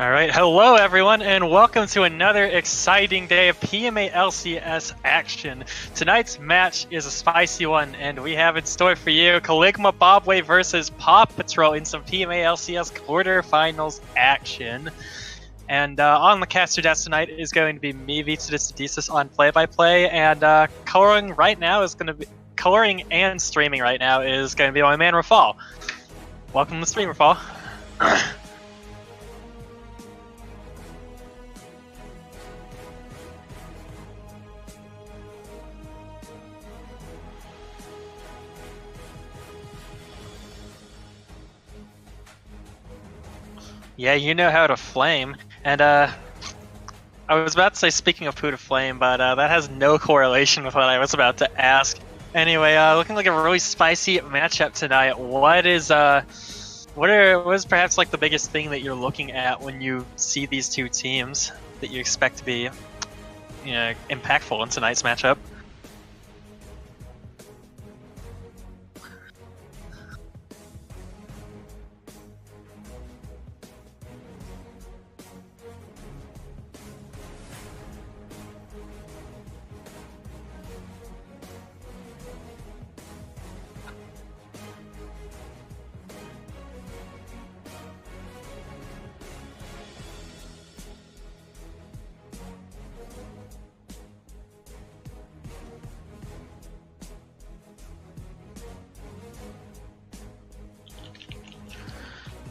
All right, hello everyone, and welcome to another exciting day of PMA LCS action. Tonight's match is a spicy one, and we have in store for you Caligma Bobway versus PAW Patrol in some PMA LCS quarterfinals action. And on the caster desk tonight is going to be me, Vita on play-by-play, and coloring and streaming right now is going to be my man Rafal. Welcome to the stream, Rafal. Yeah, you know how to flame. And I was about to say speaking of who to flame, but that has no correlation with what I was about to ask. Anyway, looking like a really spicy matchup tonight. What is perhaps like the biggest thing that you're looking at when you see these two teams that you expect to be, impactful in tonight's matchup?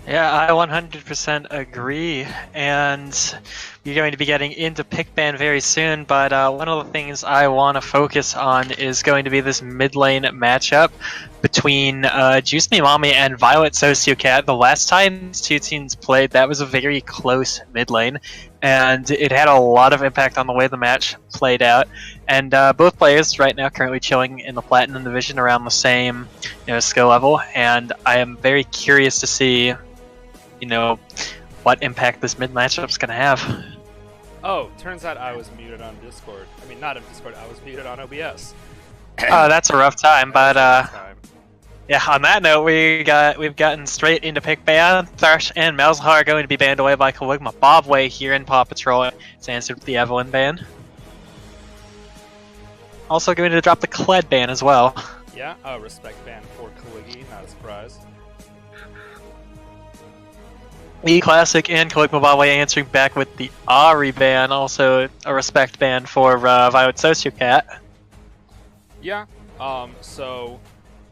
Yeah, I 100% agree, and you're going to be getting into pick ban very soon, but one of the things I want to focus on is going to be this mid lane matchup between Juice Me Mommy and Violet Sociocat. The last time these two teams played, that was a very close mid lane, and it had a lot of impact on the way the match played out. And both players right now currently chilling in the Platinum Division around the same skill level, and I am very curious to see what impact this mid matchup is going to have. Oh, turns out I was muted on Discord. I mean, not on Discord, I was muted on OBS. Oh, that's a rough time, but yeah, on that note, we've gotten straight into pick ban. Thresh and Malzahar are going to be banned away by Caligma Bobway here in PAW Patrol. It's answered with the Evelyn ban. Also going to drop the Kled ban as well. Yeah, respect ban for Caligi, not a surprise. E-Classic and Caligma Bobway answering back with the Ari ban, also a respect ban for Violet Sociocat. Yeah, so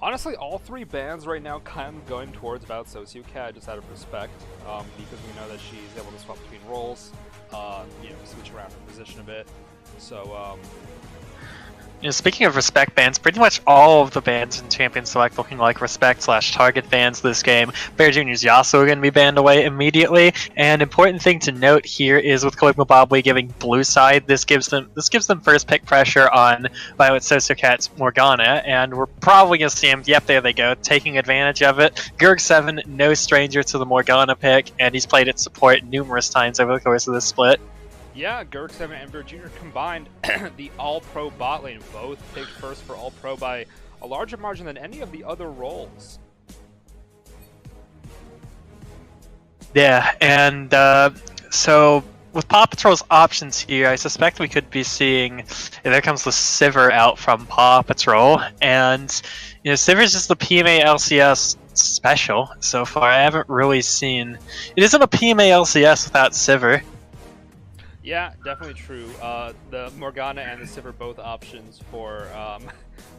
honestly, all three bans right now kind of going towards Violet Sociocat just out of respect, because we know that she's able to swap between roles, switch around her position a bit. So, speaking of respect bans, pretty much all of the bans in Champion Select looking like respect/target bans this game. Bear Jr.'s Yasuo going to be banned away immediately. And important thing to note here is with Caligma Bobway giving blue side, this gives them first pick pressure on Violet Sociocat's Morgana, and we're probably going to see him, yep, there they go, taking advantage of it. Gerg7, no stranger to the Morgana pick, and he's played its support numerous times over the course of this split. Yeah, Gerg7 and Bear Jr. combined the All-Pro bot lane, both picked first for All-Pro by a larger margin than any of the other roles. Yeah, and so with PAW Patrol's options here, I suspect we could be seeing, there comes the Sivir out from PAW Patrol, and Sivir is just the PMA LCS special so far. I haven't really seen, it isn't a PMA LCS without Sivir. Yeah, definitely true. The Morgana and the Sivir both options for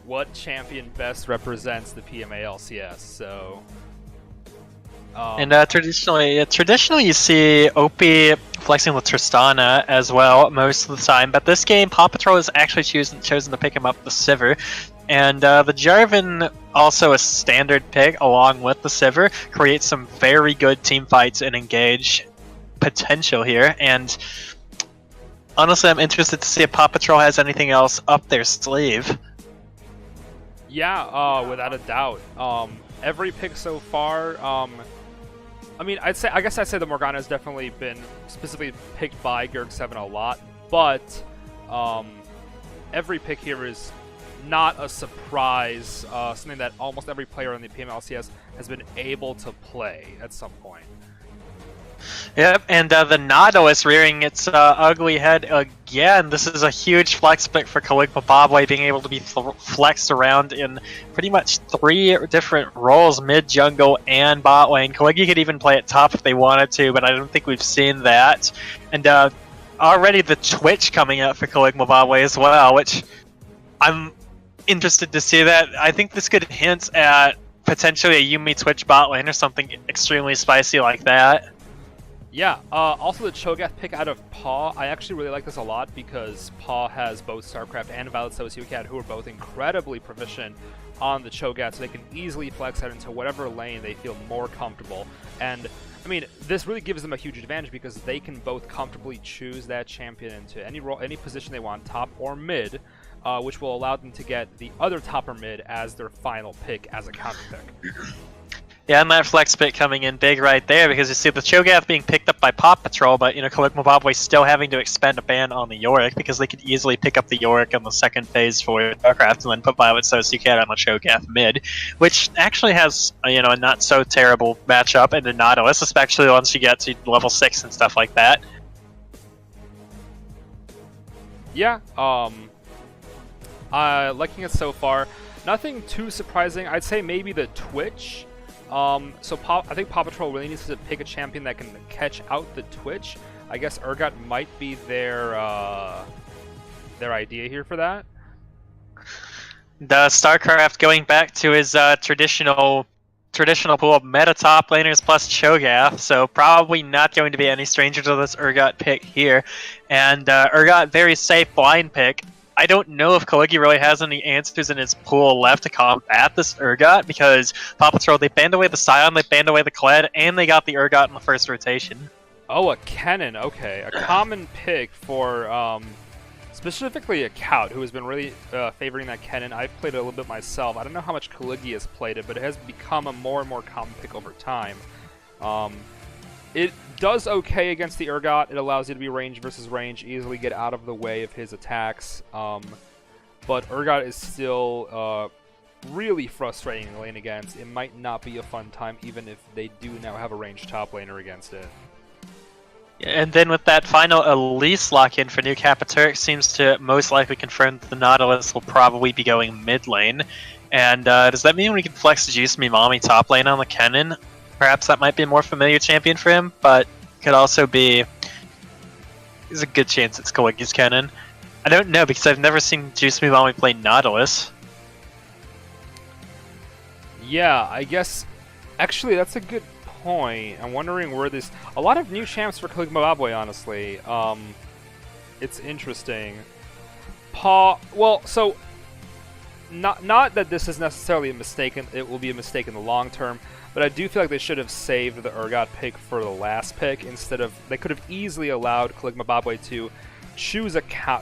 what champion best represents the PMA LCS. So, and traditionally you see Opie flexing with Tristana as well most of the time, but this game PAW Patrol has actually chosen to pick him up the Sivir. And the Jarvan, also a standard pick along with the Sivir, creates some very good team fights and engage potential here. And honestly, I'm interested to see if PAW Patrol has anything else up their sleeve. Yeah, without a doubt. Every pick so far, I mean, I guess I'd say the Morgana has definitely been specifically picked by Gerg7 a lot, but every pick here is not a surprise, something that almost every player in the PMLCS has been able to play at some point. Yep, and the Nautilus rearing its ugly head again. This is a huge flex pick for Caligma Bobway, being able to be flexed around in pretty much 3 different roles, mid, jungle, and bot lane. Caligma could even play it top if they wanted to, but I don't think we've seen that. And already the Twitch coming out for Caligma Bobway as well, which I'm interested to see that. I think this could hint at potentially a Yuumi Twitch bot lane or something extremely spicy like that. Yeah, also the Cho'Gath pick out of PAW, I actually really like this a lot because PAW has both StarCraft and Violet Sociocat, who are both incredibly proficient on the Cho'Gath, so they can easily flex out into whatever lane they feel more comfortable. And, I mean, this really gives them a huge advantage because they can both comfortably choose that champion into any role, any position they want, top or mid, which will allow them to get the other top or mid as their final pick as a counter pick. Yeah, and that flex pick coming in big right there, because you see the Cho'Gath being picked up by Paw Patrol, but Caligma Bobway still having to expend a ban on the Yorick, because they could easily pick up the Yorick in the second phase for StarCraft and then put Violet Sociocat on the Cho'Gath mid, which actually has a not so terrible matchup in the Nautilus, especially once you get to level 6 and stuff like that. Yeah, liking it so far. Nothing too surprising. I'd say maybe the Twitch. I think Paw Patrol really needs to pick a champion that can catch out the Twitch. I guess Urgot might be their idea here for that. The StarCraft going back to his traditional pool of meta top laners plus Cho'Gath, so probably not going to be any stranger to this Urgot pick here. And Urgot, very safe blind pick. I don't know if Caligma really has any answers in his pool left to combat this Urgot, because Paw Patrol, they banned away the Scion, they banned away the Kled, and they got the Urgot in the first rotation. Oh, a Kennen, okay. A common pick for specifically a Kaut, who has been really favoring that Kennen. I've played it a little bit myself. I don't know how much Caligma has played it, but it has become a more and more common pick over time. It does okay against the Urgot. It allows you to be range versus range, easily get out of the way of his attacks. But Urgot is still really frustrating to lane against. It might not be a fun time, even if they do now have a ranged top laner against it. And then with that final Elise lock-in for New Capaturk, seems to most likely confirm that the Nautilus will probably be going mid lane. And does that mean we can flex Juice Me Mommy top lane on the Kennen? Perhaps that might be a more familiar champion for him, but could also be... There's a good chance it's Caligma's Kennen. I don't know, because I've never seen Juice Me Mommy play Nautilus. Yeah, I guess... Actually, that's a good point. I'm wondering where this... A lot of new champs for Caligma Bobway, honestly. It's interesting. Well, so... Not that this is necessarily a mistake, it will be a mistake in the long term, but I do feel like they should have saved the Urgot pick for the last pick instead of... They could have easily allowed Caligma Bobway to choose a have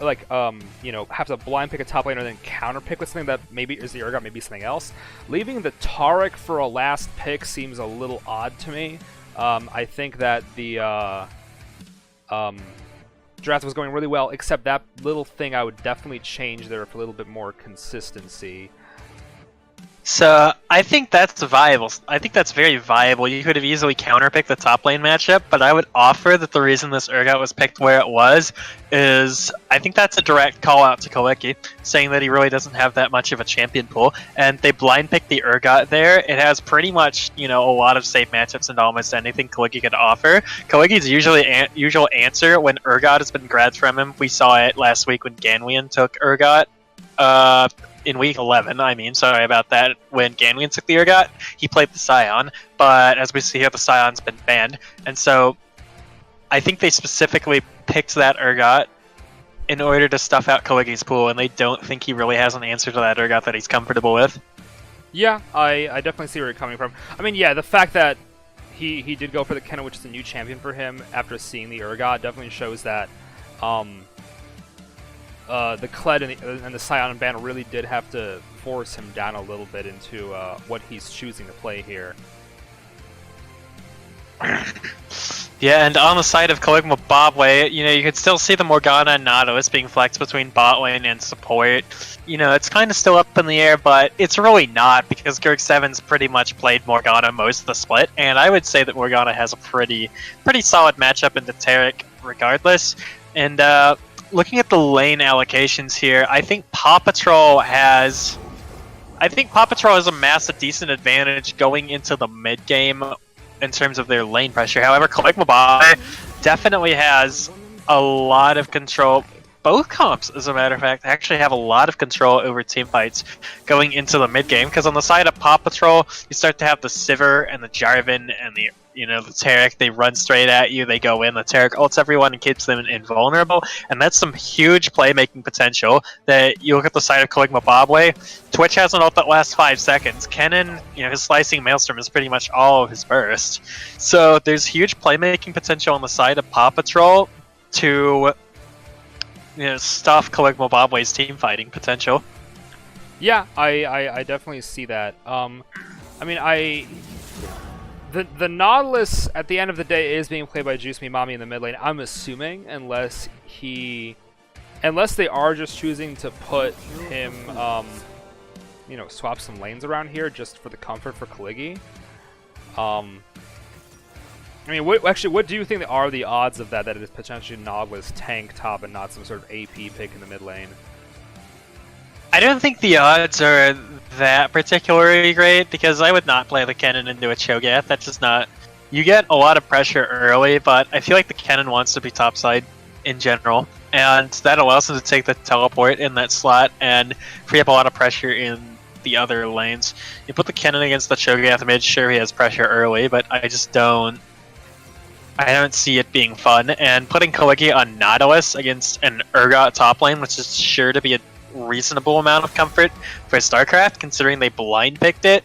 to blind pick a top laner and then counter pick with something that maybe is the Urgot, maybe something else. Leaving the Taric for a last pick seems a little odd to me. I think that the draft was going really well, except that little thing I would definitely change there for a little bit more consistency. So I think that's viable. I think that's very viable. You could have easily counterpicked the top lane matchup, but I would offer that the reason this Urgot was picked where it was is I think that's a direct call out to Kalecki, saying that he really doesn't have that much of a champion pool, and they blind picked the Urgot there. It has pretty much, a lot of safe matchups and almost anything Kalecki could offer. Kalecki's usual answer when Urgot has been grabbed from him, we saw it last week when Ganwian took Urgot. In week 11, sorry about that, when Ganwian took the Urgot, he played the Scion, but as we see here, the Scion's been banned, and so I think they specifically picked that Urgot in order to stuff out Kalecki's pool, and they don't think he really has an answer to that Urgot that he's comfortable with. Yeah, I definitely see where you're coming from. The fact that he did go for the Kennen, which is a new champion for him, after seeing the Urgot, definitely shows that the Kled and the Scion ban really did have to force him down a little bit into what he's choosing to play here. Yeah, and on the side of Caligma Bobway, you could still see the Morgana and Nautilus being flexed between bot lane and support. It's kind of still up in the air, but it's really not because Gerg 7's pretty much played Morgana most of the split, and I would say that Morgana has a pretty solid matchup into Taric regardless. And looking at the lane allocations here, I think Paw Patrol has amassed a decent advantage going into the mid game in terms of their lane pressure. However, Caligma Bobway definitely has a lot of control. Both comps, as a matter of fact, actually have a lot of control over team fights going into the mid game. Because on the side of Paw Patrol, you start to have the Sivir and the Jarvan and the Taric. They run straight at you. They go in. The Taric ults everyone and keeps them invulnerable. And that's some huge playmaking potential. That you look at the side of Caligma Bobway. Twitch has an ult that lasts 5 seconds. Kennen, his slicing Maelstrom is pretty much all of his burst. So there's huge playmaking potential on the side of Paw Patrol to stuff Caligma Bobway's team fighting potential. Yeah, I definitely see that. The Nautilus at the end of the day is being played by Juice Me Mommy in the mid lane. I'm assuming, unless they are just choosing to put him, swap some lanes around here just for the comfort for Kaligi. What do you think are the odds of that it is potentially Nautilus tank top and not some sort of AP pick in the mid lane? I don't think the odds are that particularly great, because I would not play the Kennen into a Cho'Gath. That's just not... You get a lot of pressure early, but I feel like the Kennen wants to be topside in general, and that allows him to take the teleport in that slot and free up a lot of pressure in the other lanes. You put the Kennen against the Cho'Gath mid, sure, he has pressure early, but I don't see it being fun. And putting Kaligi on Nautilus against an Urgot top lane, which is sure to be a reasonable amount of comfort for StarCraft, considering they blind picked it,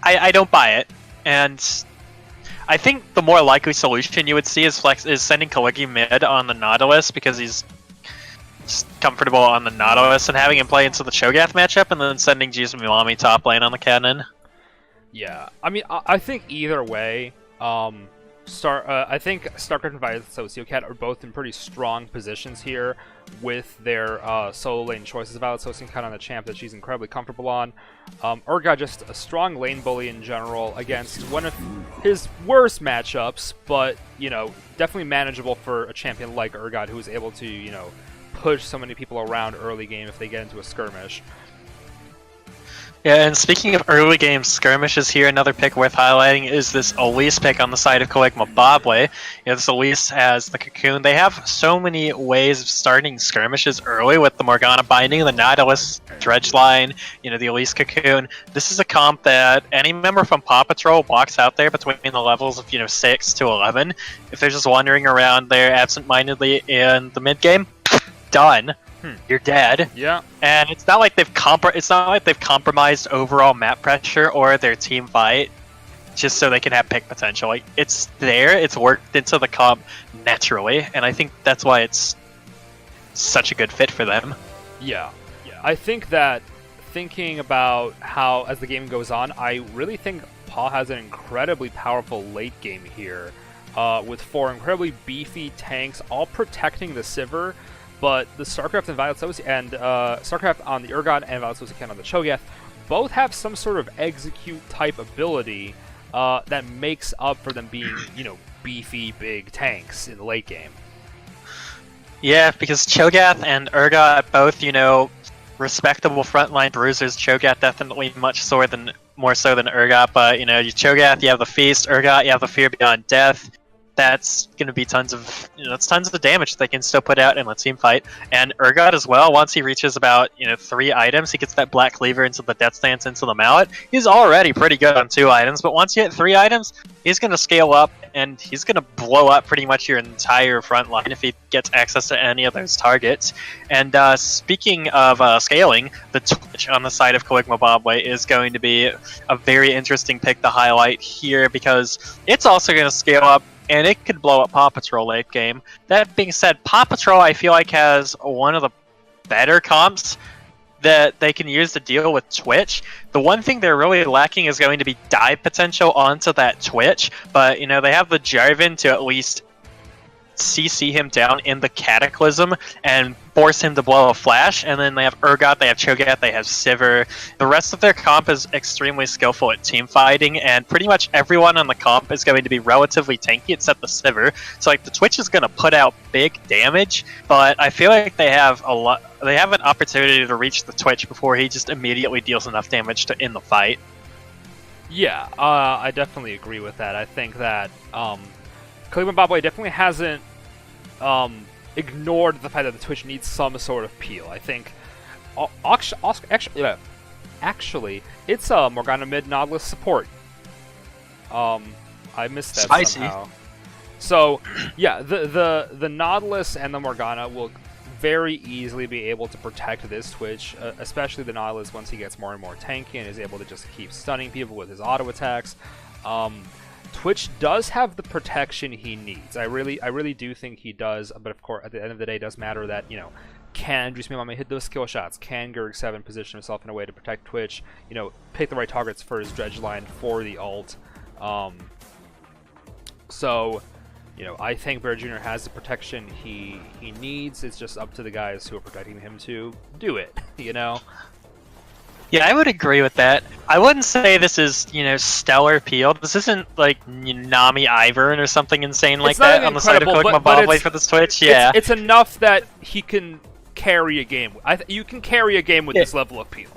I don't buy it. And I think the more likely solution you would see is sending Kaligi mid on the Nautilus, because he's comfortable on the Nautilus, and having him play into the Cho'Gath matchup, and then sending Jizumami top lane on the Kennen. Yeah, I think either way, I think StarCraft and Violet Sociocat are both in pretty strong positions here with their solo lane choices. Violet Sociocat on the champ that she's incredibly comfortable on. Urgot just a strong lane bully in general against one of his worst matchups, but, definitely manageable for a champion like Urgot, who is able to, push so many people around early game if they get into a skirmish. Yeah, and speaking of early game skirmishes here, another pick worth highlighting is this Elise pick on the side of Caligma Bobway. This Elise has the Cocoon. They have so many ways of starting skirmishes early with the Morgana binding, the Nautilus dredge line, the Elise Cocoon. This is a comp that any member from Paw Patrol walks out there between the levels of 6 to 11. If they're just wandering around there absent-mindedly in the mid game, done. You're dead. Yeah. And it's not like they've compromised overall map pressure or their team fight just so they can have pick potential. Like, it's there, it's worked into the comp naturally, and I think that's why it's such a good fit for them. Yeah. I think that thinking about how as the game goes on, I really think Paw has an incredibly powerful late game here, with 4 incredibly beefy tanks all protecting the Sivir. But the StarCraft and Violet and StarCraft on the Urgot and Violet Sociocat on the Cho'Gath both have some sort of execute type ability that makes up for them being, beefy big tanks in the late game. Yeah, because Cho'Gath and Urgot both, respectable frontline bruisers. Cho'Gath definitely more so than Urgot, but Cho'Gath, you have the Feast. Urgot, you have the Fear Beyond Death. That's going to be tons of damage they can still put out in a team fight. And Urgot as well, once he reaches about 3 items, he gets that Black Cleaver into the Death Stance into the Mallet. He's already pretty good on 2 items, but once you hit 3 items, he's going to scale up, and he's going to blow up pretty much your entire front line if he gets access to any of those targets. And speaking of scaling, the Twitch on the side of Caligma Bobway is going to be a very interesting pick to highlight here, because it's also going to scale up, and it could blow up Paw Patrol late game. That being said, Paw Patrol I feel like has one of the better comps that they can use to deal with Twitch. The one thing they're really lacking is going to be dive potential onto that Twitch, but they have the Jarvan to at least CC him down in the Cataclysm and force him to blow a flash, and then they have Urgot, they have Cho'Gath, they have Sivir. The rest of their comp is extremely skillful at team fighting, and pretty much everyone on the comp is going to be relatively tanky except the Sivir. So like the Twitch is going to put out big damage, but I feel like they have an opportunity to reach the Twitch before he just immediately deals enough damage to end the fight. Yeah, I definitely agree with that. I think that Cleveland Bobway definitely hasn't ignored the fact that the Twitch needs some sort of peel. I think actually it's a Morgana mid Nautilus support. I missed that Spicy. somehow. So yeah, the Nautilus and the Morgana will very easily be able to protect this Twitch, especially the Nautilus once he gets more and more tanky and is able to just keep stunning people with his auto attacks. Twitch does have the protection he needs. I really do think he does, but of course, at the end of the day, it does matter that, can Juice Mimame hit those skill shots? Can Gerg7 position himself in a way to protect Twitch? Pick the right targets for his dredge line for the ult. So, I think Bear Jr. has the protection he needs. It's just up to the guys who are protecting him to do it, Yeah, I would agree with that. I wouldn't say this is, stellar peel. This isn't like Nami Ivern or something insane like that on the side of Kog'Maw Boblé for this Twitch. Yeah, it's enough that he can carry a game. You can carry a game with this level of peel.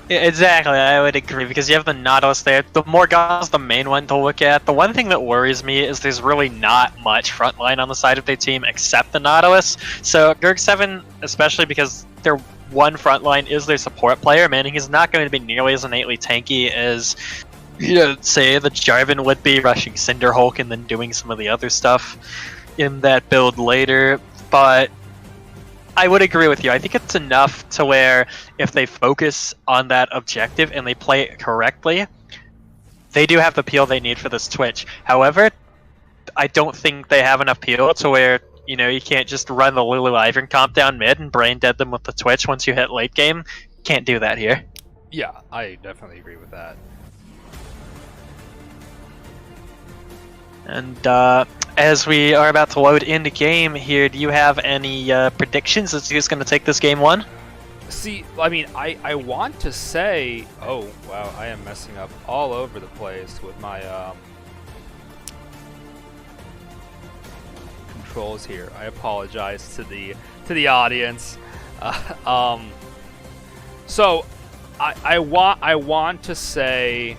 Yeah, exactly, I would agree, because you have the Nautilus there. The Morgana's the main one to look at. The one thing that worries me is there's really not much frontline on the side of their team except the Nautilus. So Gerg7, especially because their one frontline is their support player, meaning he's not going to be nearly as innately tanky as, say, the Jarvan would be, rushing Cinderhulk and then doing some of the other stuff in that build later. But I would agree with you. I think it's enough to where if they focus on that objective and they play it correctly, they do have the peel they need for this Twitch. However, I don't think they have enough peel to where you can't just run the Lulu Ivern comp down mid and brain dead them with the Twitch once you hit late game. Can't do that here. Yeah, I definitely agree with that. And as we are about to load into game here, do you have any predictions as to who's going to take this game 1? See, I mean, I want to say... Oh, wow, I am messing up all over the place with my controls here. I apologize to the audience. So I want to say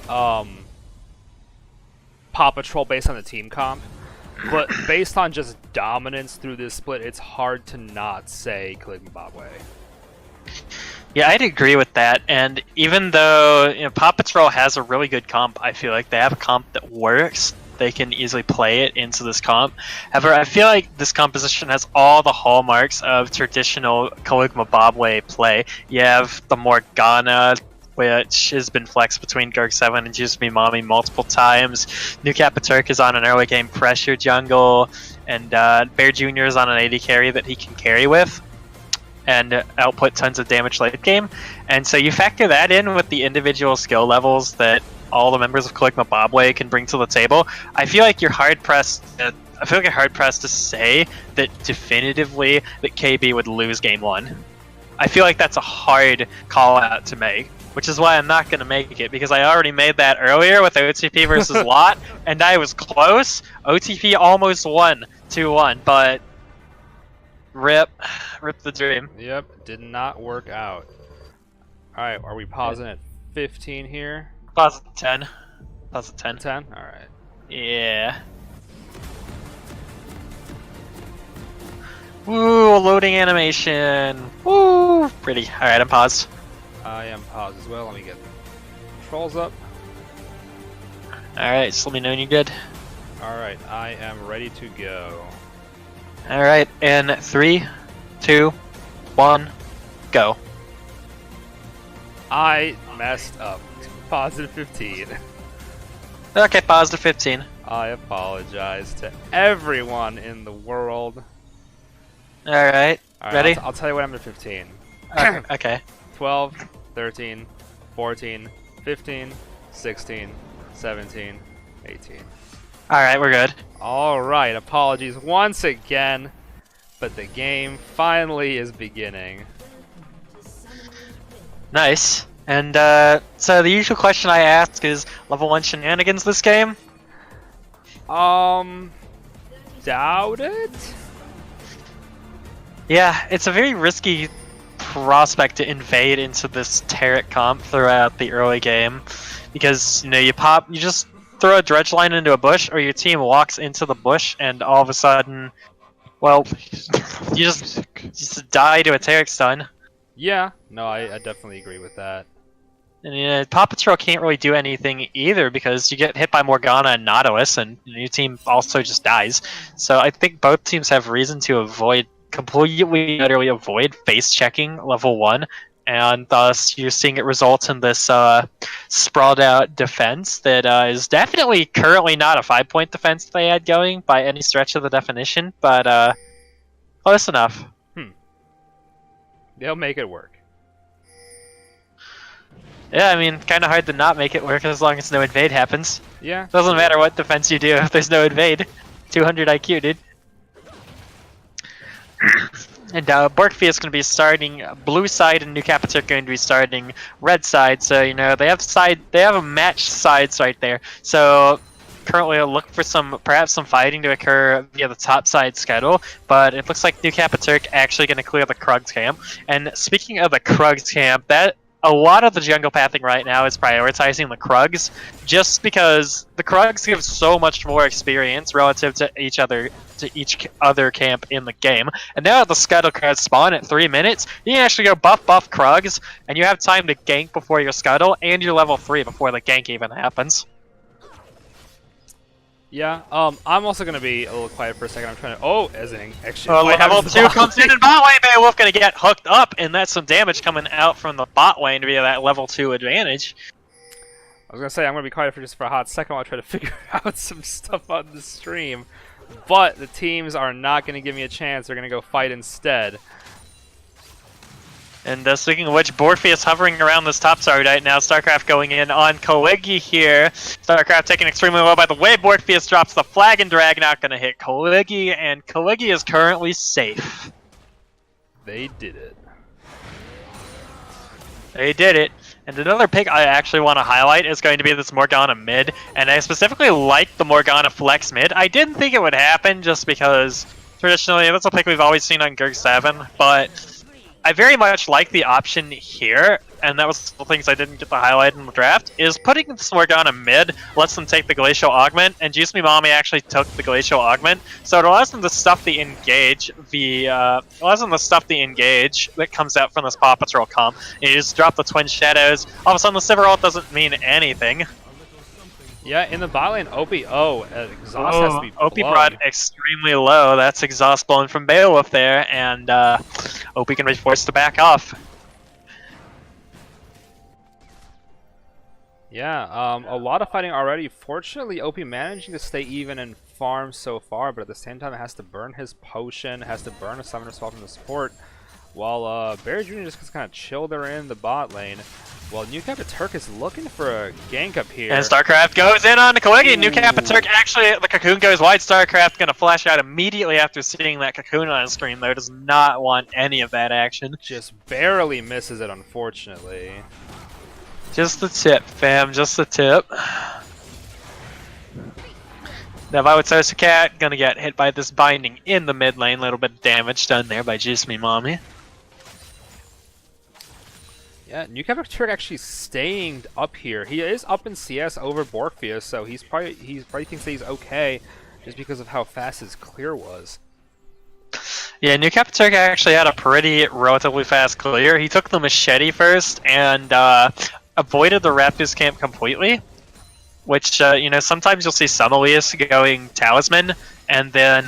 Paw Patrol based on the team comp, but based on just dominance through this split, it's hard to not say Kog'Maw Boblé. Yeah, I'd agree with that. And even though Paw Patrol has a really good comp, I feel like they have a comp that works. They can easily play it into this comp. However, I feel like this composition has all the hallmarks of traditional Kog'Maw Boblé play. You have the Morgana, which has been flexed between Gerg7 and Juice Mimame multiple times. New Capaturk is on an early game pressure jungle, and Bear Jr. is on an AD carry that he can carry with and output tons of damage late game. And so you factor that in with the individual skill levels that all the members of Kog'Maw Boblé can bring to the table. I feel like you're hard pressed to say that definitively that KB would lose game 1. I feel like that's a hard call out to make, which is why I'm not going to make it, because I already made that earlier with OTP versus Lot, and I was close. OTP almost won 2-1, but rip the dream. Yep, did not work out. Alright, are we pausing at 15 here? Pause at 10. Pause at 10. 10? Alright. Yeah. Woo, loading animation. Woo, pretty. Alright, I'm paused. I am paused as well. Let me get controls up. Alright, just let me know when you're good. Alright, I am ready to go. Alright, in 3, 2, 1, go. I messed up. Positive 15. Okay, positive 15. I apologize to everyone in the world. Alright, ready? I'll tell you what I'm at 15. Okay. 12, 13, 14, 15, 16, 17, 18. Alright, we're good. Alright, apologies once again, but the game finally is beginning. Nice. And so the usual question I ask is level 1 shenanigans this game? Doubt it? Yeah, it's a very risky prospect to invade into this Tarot comp throughout the early game. Because, you know, you just throw a dredge line into a bush, or your team walks into the bush, and all of a sudden, well, you just die to a Tarot stun. Yeah, no, I definitely agree with that. And you know, Paw Patrol can't really do anything either because you get hit by Morgana and Nautilus, and your team also just dies. So I think both teams have reason to completely, utterly avoid face checking level 1, and thus you're seeing it result in this sprawled out defense that is definitely currently not a 5-point defense they had going by any stretch of the definition, but close enough. They'll make it work. Yeah, I mean, kind of hard to not make it work as long as no invade happens. Yeah. Doesn't matter what defense you do if there's no invade. 200 IQ, dude. And Borkfia is going to be starting blue side, and New Capital are going to be starting red side. So you know they have a matched sides right there. So currently, I'll look for perhaps some fighting to occur via the top side schedule. But it looks like New Capital actually going to clear the Krugs camp. And speaking of the Krugs camp, a lot of the jungle pathing right now is prioritizing the Krugs, just because the Krugs give so much more experience relative to each other camp in the game. And now that the Scuttle cards spawn at 3 minutes, you can actually go buff Krugs, and you have time to gank before your Scuttle, and you're level 3 before the gank even happens. Yeah, I'm also gonna be a little quiet for a second. I'm trying to. Oh, as an actually. Level 2 comes in, and bot lane Beowulf gonna get hooked up, and that's some damage coming out from the bot lane via that level 2 advantage. I was gonna say I'm gonna be quiet for just a hot second while I try to figure out some stuff on the stream, but the teams are not gonna give me a chance. They're gonna go fight instead. And speaking of which, Borkfia is hovering around this top side right now. StarCraft going in on Kaligi here. StarCraft taken extremely low by the way. Borkfia drops the flag, and Drag not going to hit Kaligi, and Kaligi is currently safe. They did it. They did it. And another pick I actually want to highlight is going to be this Morgana mid, and I specifically like the Morgana flex mid. I didn't think it would happen just because traditionally that's a pick we've always seen on Gerg 7, but I very much like the option here, and that was the things I didn't get to highlight in the draft, is putting this Morgana mid lets them take the Glacial Augment, and Juice Me Mommy actually took the Glacial Augment, so it allows them to stuff the engage, that comes out from this Paw Patrol comp. And you just drop the Twin Shadows, all of a sudden the Sivir ult doesn't mean anything. Yeah, in the bot lane, exhaust has to be OP brought extremely low. That's exhaust blown from Beowulf there, and OP can be forced to back off. Yeah, a lot of fighting already. Fortunately, OP managing to stay even in farm so far, but at the same time it has to burn his potion, has to burn a summoner spell from the support, while Bear Jr. just gets kind of chill there in the bot lane. Well, New Turk is looking for a gank up here. And StarCraft goes in on the Kaligi. New Turk actually, the cocoon goes wide. StarCraft gonna flash out immediately after seeing that cocoon on his screen, though. Does not want any of that action. Just barely misses it, unfortunately. Just the tip, fam. Just the tip. Now, Violet Cat gonna get hit by this binding in the mid lane. Little bit of damage done there by Juice Me Mommy. Yeah, New Turk actually staying up here. He is up in CS over Borkfia, so he probably thinks that he's okay just because of how fast his clear was. Yeah, New Turk actually had a pretty relatively fast clear. He took the machete first and avoided the Raptors camp completely, which you know, sometimes you'll see some Elias going Talisman and then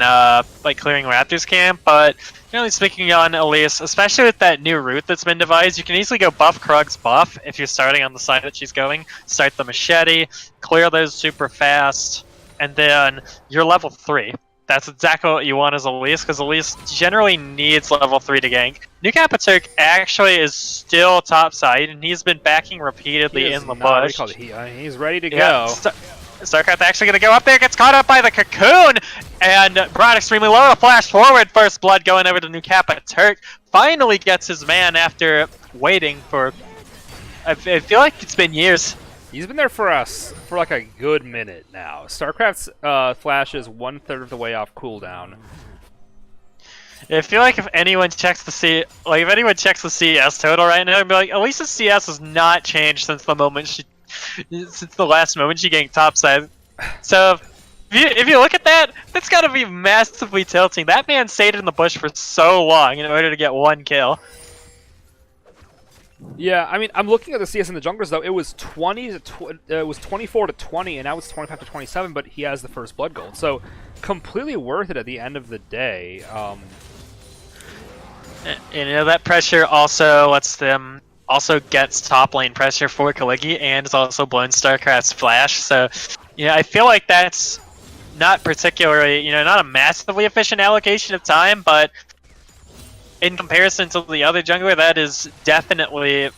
like clearing Raptors camp, but generally speaking on Elias, especially with that new route that's been devised, you can easily go buff Krug's buff if you're starting on the side that she's going. Start the machete, clear those super fast, and then you're level 3. That's exactly what you want as Elias, because Elias generally needs level 3 to gank. New Turk actually is still topside, and he's been backing repeatedly in the bush. He's ready to Yeah, go. StarCraft actually going to go up there, gets caught up by the cocoon, and brought extremely low. Flash forward, first blood going over to New Turk. Finally gets his man after waiting for, I feel like it's been years. He's been there for us for like a good minute now. StarCraft's flash is 1/3 of the way off cooldown. I feel like if anyone checks the CS total right now, I'd be like, Elisa's CS has not changed since the last moment she gained topside. So if you look at that, that's got to be massively tilting. That man stayed in the bush for so long in order to get one kill. Yeah, I mean, I'm looking at the CS in the junglers though. It was 24 to 20, and now it's 25 to 27. But he has the first blood gold, so completely worth it at the end of the day. And you know, that pressure also lets them gets top lane pressure for Kaligi, and it's also blown StarCraft's flash. So, I feel like that's not particularly, not a massively efficient allocation of time, but in comparison to the other jungler, that is definitely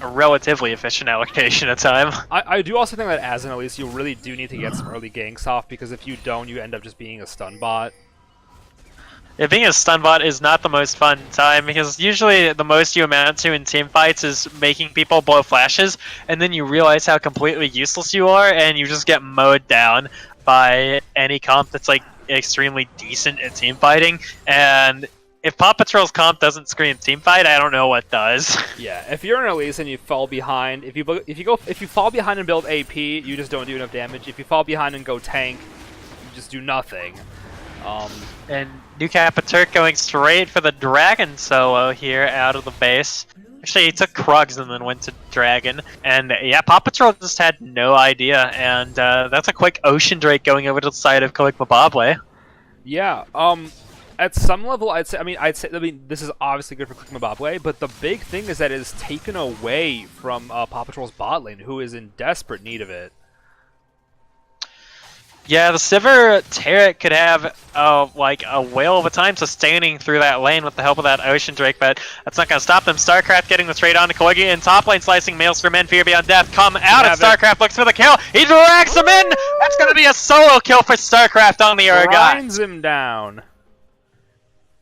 a relatively efficient allocation of time. I do also think that as an Elise, you really do need to get some early ganks off, because if you don't, you end up just being a stun bot. Yeah, being a stun bot is not the most fun time, because usually the most you amount to in team fights is making people blow flashes, and then you realize how completely useless you are, and you just get mowed down by any comp that's like extremely decent at team fighting. And if Paw Patrol's comp doesn't scream team fight, I don't know what does. Yeah, if you're an Elise and you fall behind, if you fall behind and build AP, you just don't do enough damage. If you fall behind and go tank, you just do nothing. And New Turk going straight for the Dragon solo here out of the base. Actually, he took Krugs and then went to Dragon. And yeah, Paw Patrol just had no idea. And that's a quick Ocean Drake going over to the side of Kalikmabobwe. Yeah, at some level, I'd say this is obviously good for Kalikmabobwe, but the big thing is that it is taken away from Paw Patrol's bot lane, who is in desperate need of it. Yeah, the Sivir Turret could have like a whale of a time sustaining through that lane with the help of that Ocean Drake, but that's not going to stop them. StarCraft getting the trade on to Kaligi, and top lane slicing Maelstrom and Fear Beyond Death come out, and StarCraft looks for the kill. He drags him in! That's going to be a solo kill for StarCraft on the Urgot. Grinds him down.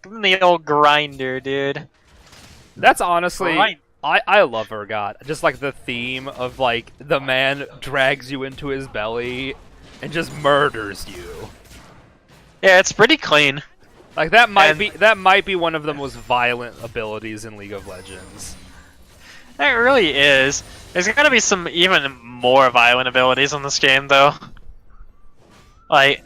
Give him the old grinder, dude. That's honestly... I love Urgot. Just like the theme of like the man drags you into his belly and just murders you. Yeah, it's pretty clean. Like that might be one of the most violent abilities in League of Legends. It really is. There's gotta be some even more violent abilities in this game, though. Like,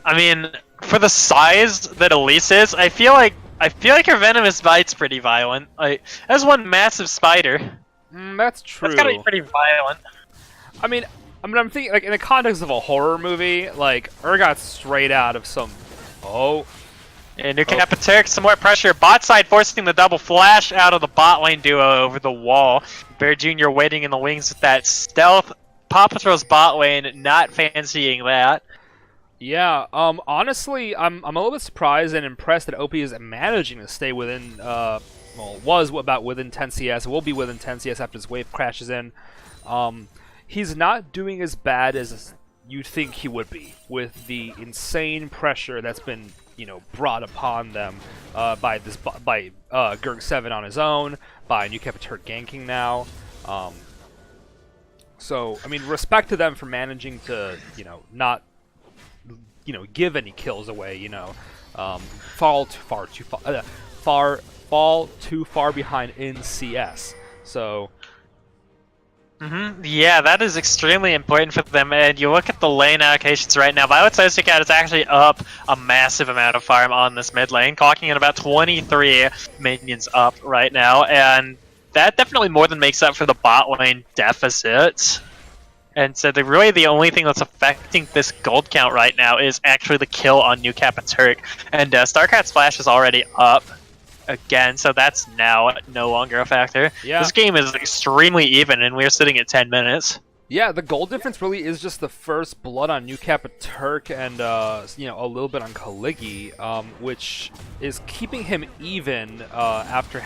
I mean, for the size that Elise is, I feel like her venomous bite's pretty violent. Like, that's one massive spider. That's true. That's gotta be pretty violent. I mean, I'm thinking, like, in the context of a horror movie, like, Urgot's straight out of some... And New Turk, some more pressure. Bot side forcing the double flash out of the bot lane duo over the wall. Bear Jr. waiting in the wings with that stealth. Paw Patrol's bot lane not fancying that. Yeah, honestly, I'm a little bit surprised and impressed that OP is managing to stay within, was about within 10 CS, will be within 10 CS after his wave crashes in. He's not doing as bad as you'd think he would be, with the insane pressure that's been, brought upon them by Gerg7 on his own, by New Turk ganking now. So, I mean, respect to them for managing to, not give any kills away, fall too far behind in CS. So, yeah, that is extremely important for them. And you look at the lane allocations right now. Violet Sociocat is actually up a massive amount of farm on this mid lane, clocking at about 23 minions up right now, and that definitely more than makes up for the bot lane deficit. And so the only thing that's affecting this gold count right now is actually the kill on New Turk. And StarCraft's flash is already up again, so that's now no longer a factor. Yeah. This game is extremely even, and we're sitting at 10 minutes. Yeah, the gold difference really is just the first blood on New Kappa Turk and a little bit on Kaligi, which is keeping him even after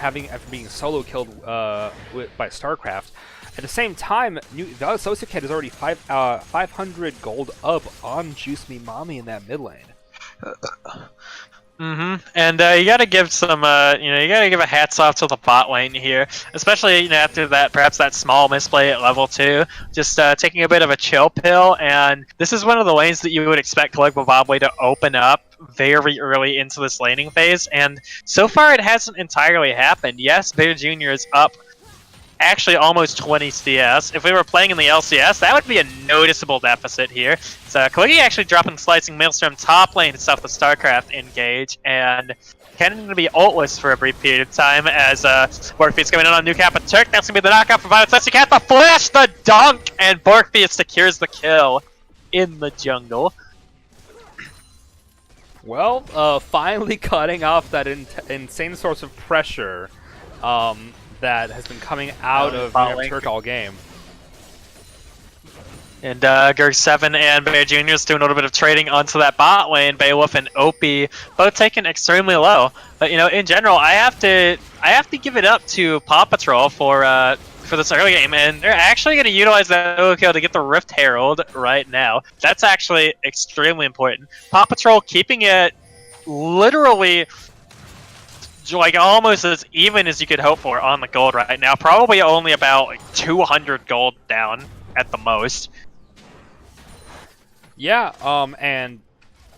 being solo killed by StarCraft. At the same time, the other Sociocat is already 500 gold up on Juice Me Mommy in that mid lane. And you gotta give some, you gotta give a hats off to the bot lane here, especially after that, perhaps that small misplay at level 2, just taking a bit of a chill pill. And this is one of the lanes that you would expect Caligula Bobway to open up very early into this laning phase, and so far it hasn't entirely happened. Yes, Bear Jr. is up actually almost 20 CS. If we were playing in the LCS, that would be a noticeable deficit here. So Kaligi actually dropping Slicing Maelstrom top lane to stop the StarCraft engage, and Kennen going to be ultless for a brief period of time as Borgfeast coming in on New Kappa Turk. That's going to be the knockout for Violet Cat. The flash, the dunk, and Borgfeast secures the kill in the jungle. Well, finally cutting off that insane source of pressure that has been coming out of Turk all game. And Gerg7 and Bear Jr. is doing a little bit of trading onto that bot lane. Beowulf and Opie both taken extremely low. But in general, I have to give it up to Paw Patrol for this early game, and they're actually going to utilize that OKO to get the Rift Herald right now. That's actually extremely important. Paw Patrol keeping it literally like almost as even as you could hope for on the gold right now. Probably only about like 200 gold down at the most. Yeah, and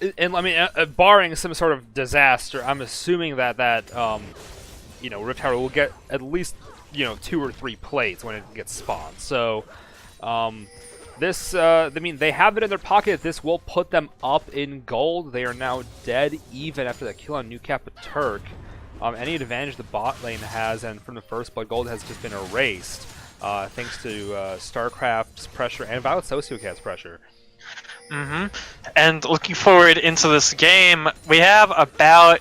I mean, barring some sort of disaster, I'm assuming that Rift Herald will get at least 2 or 3 plates when it gets spawned. So this, I mean, they have it in their pocket. This will put them up in gold. They are now dead even after that kill on New Kappa Turk. Any advantage the bot lane has, and from the first blood, gold has just been erased, thanks to StarCraft's pressure and Violet Sociocat's pressure. And looking forward into this game, we have about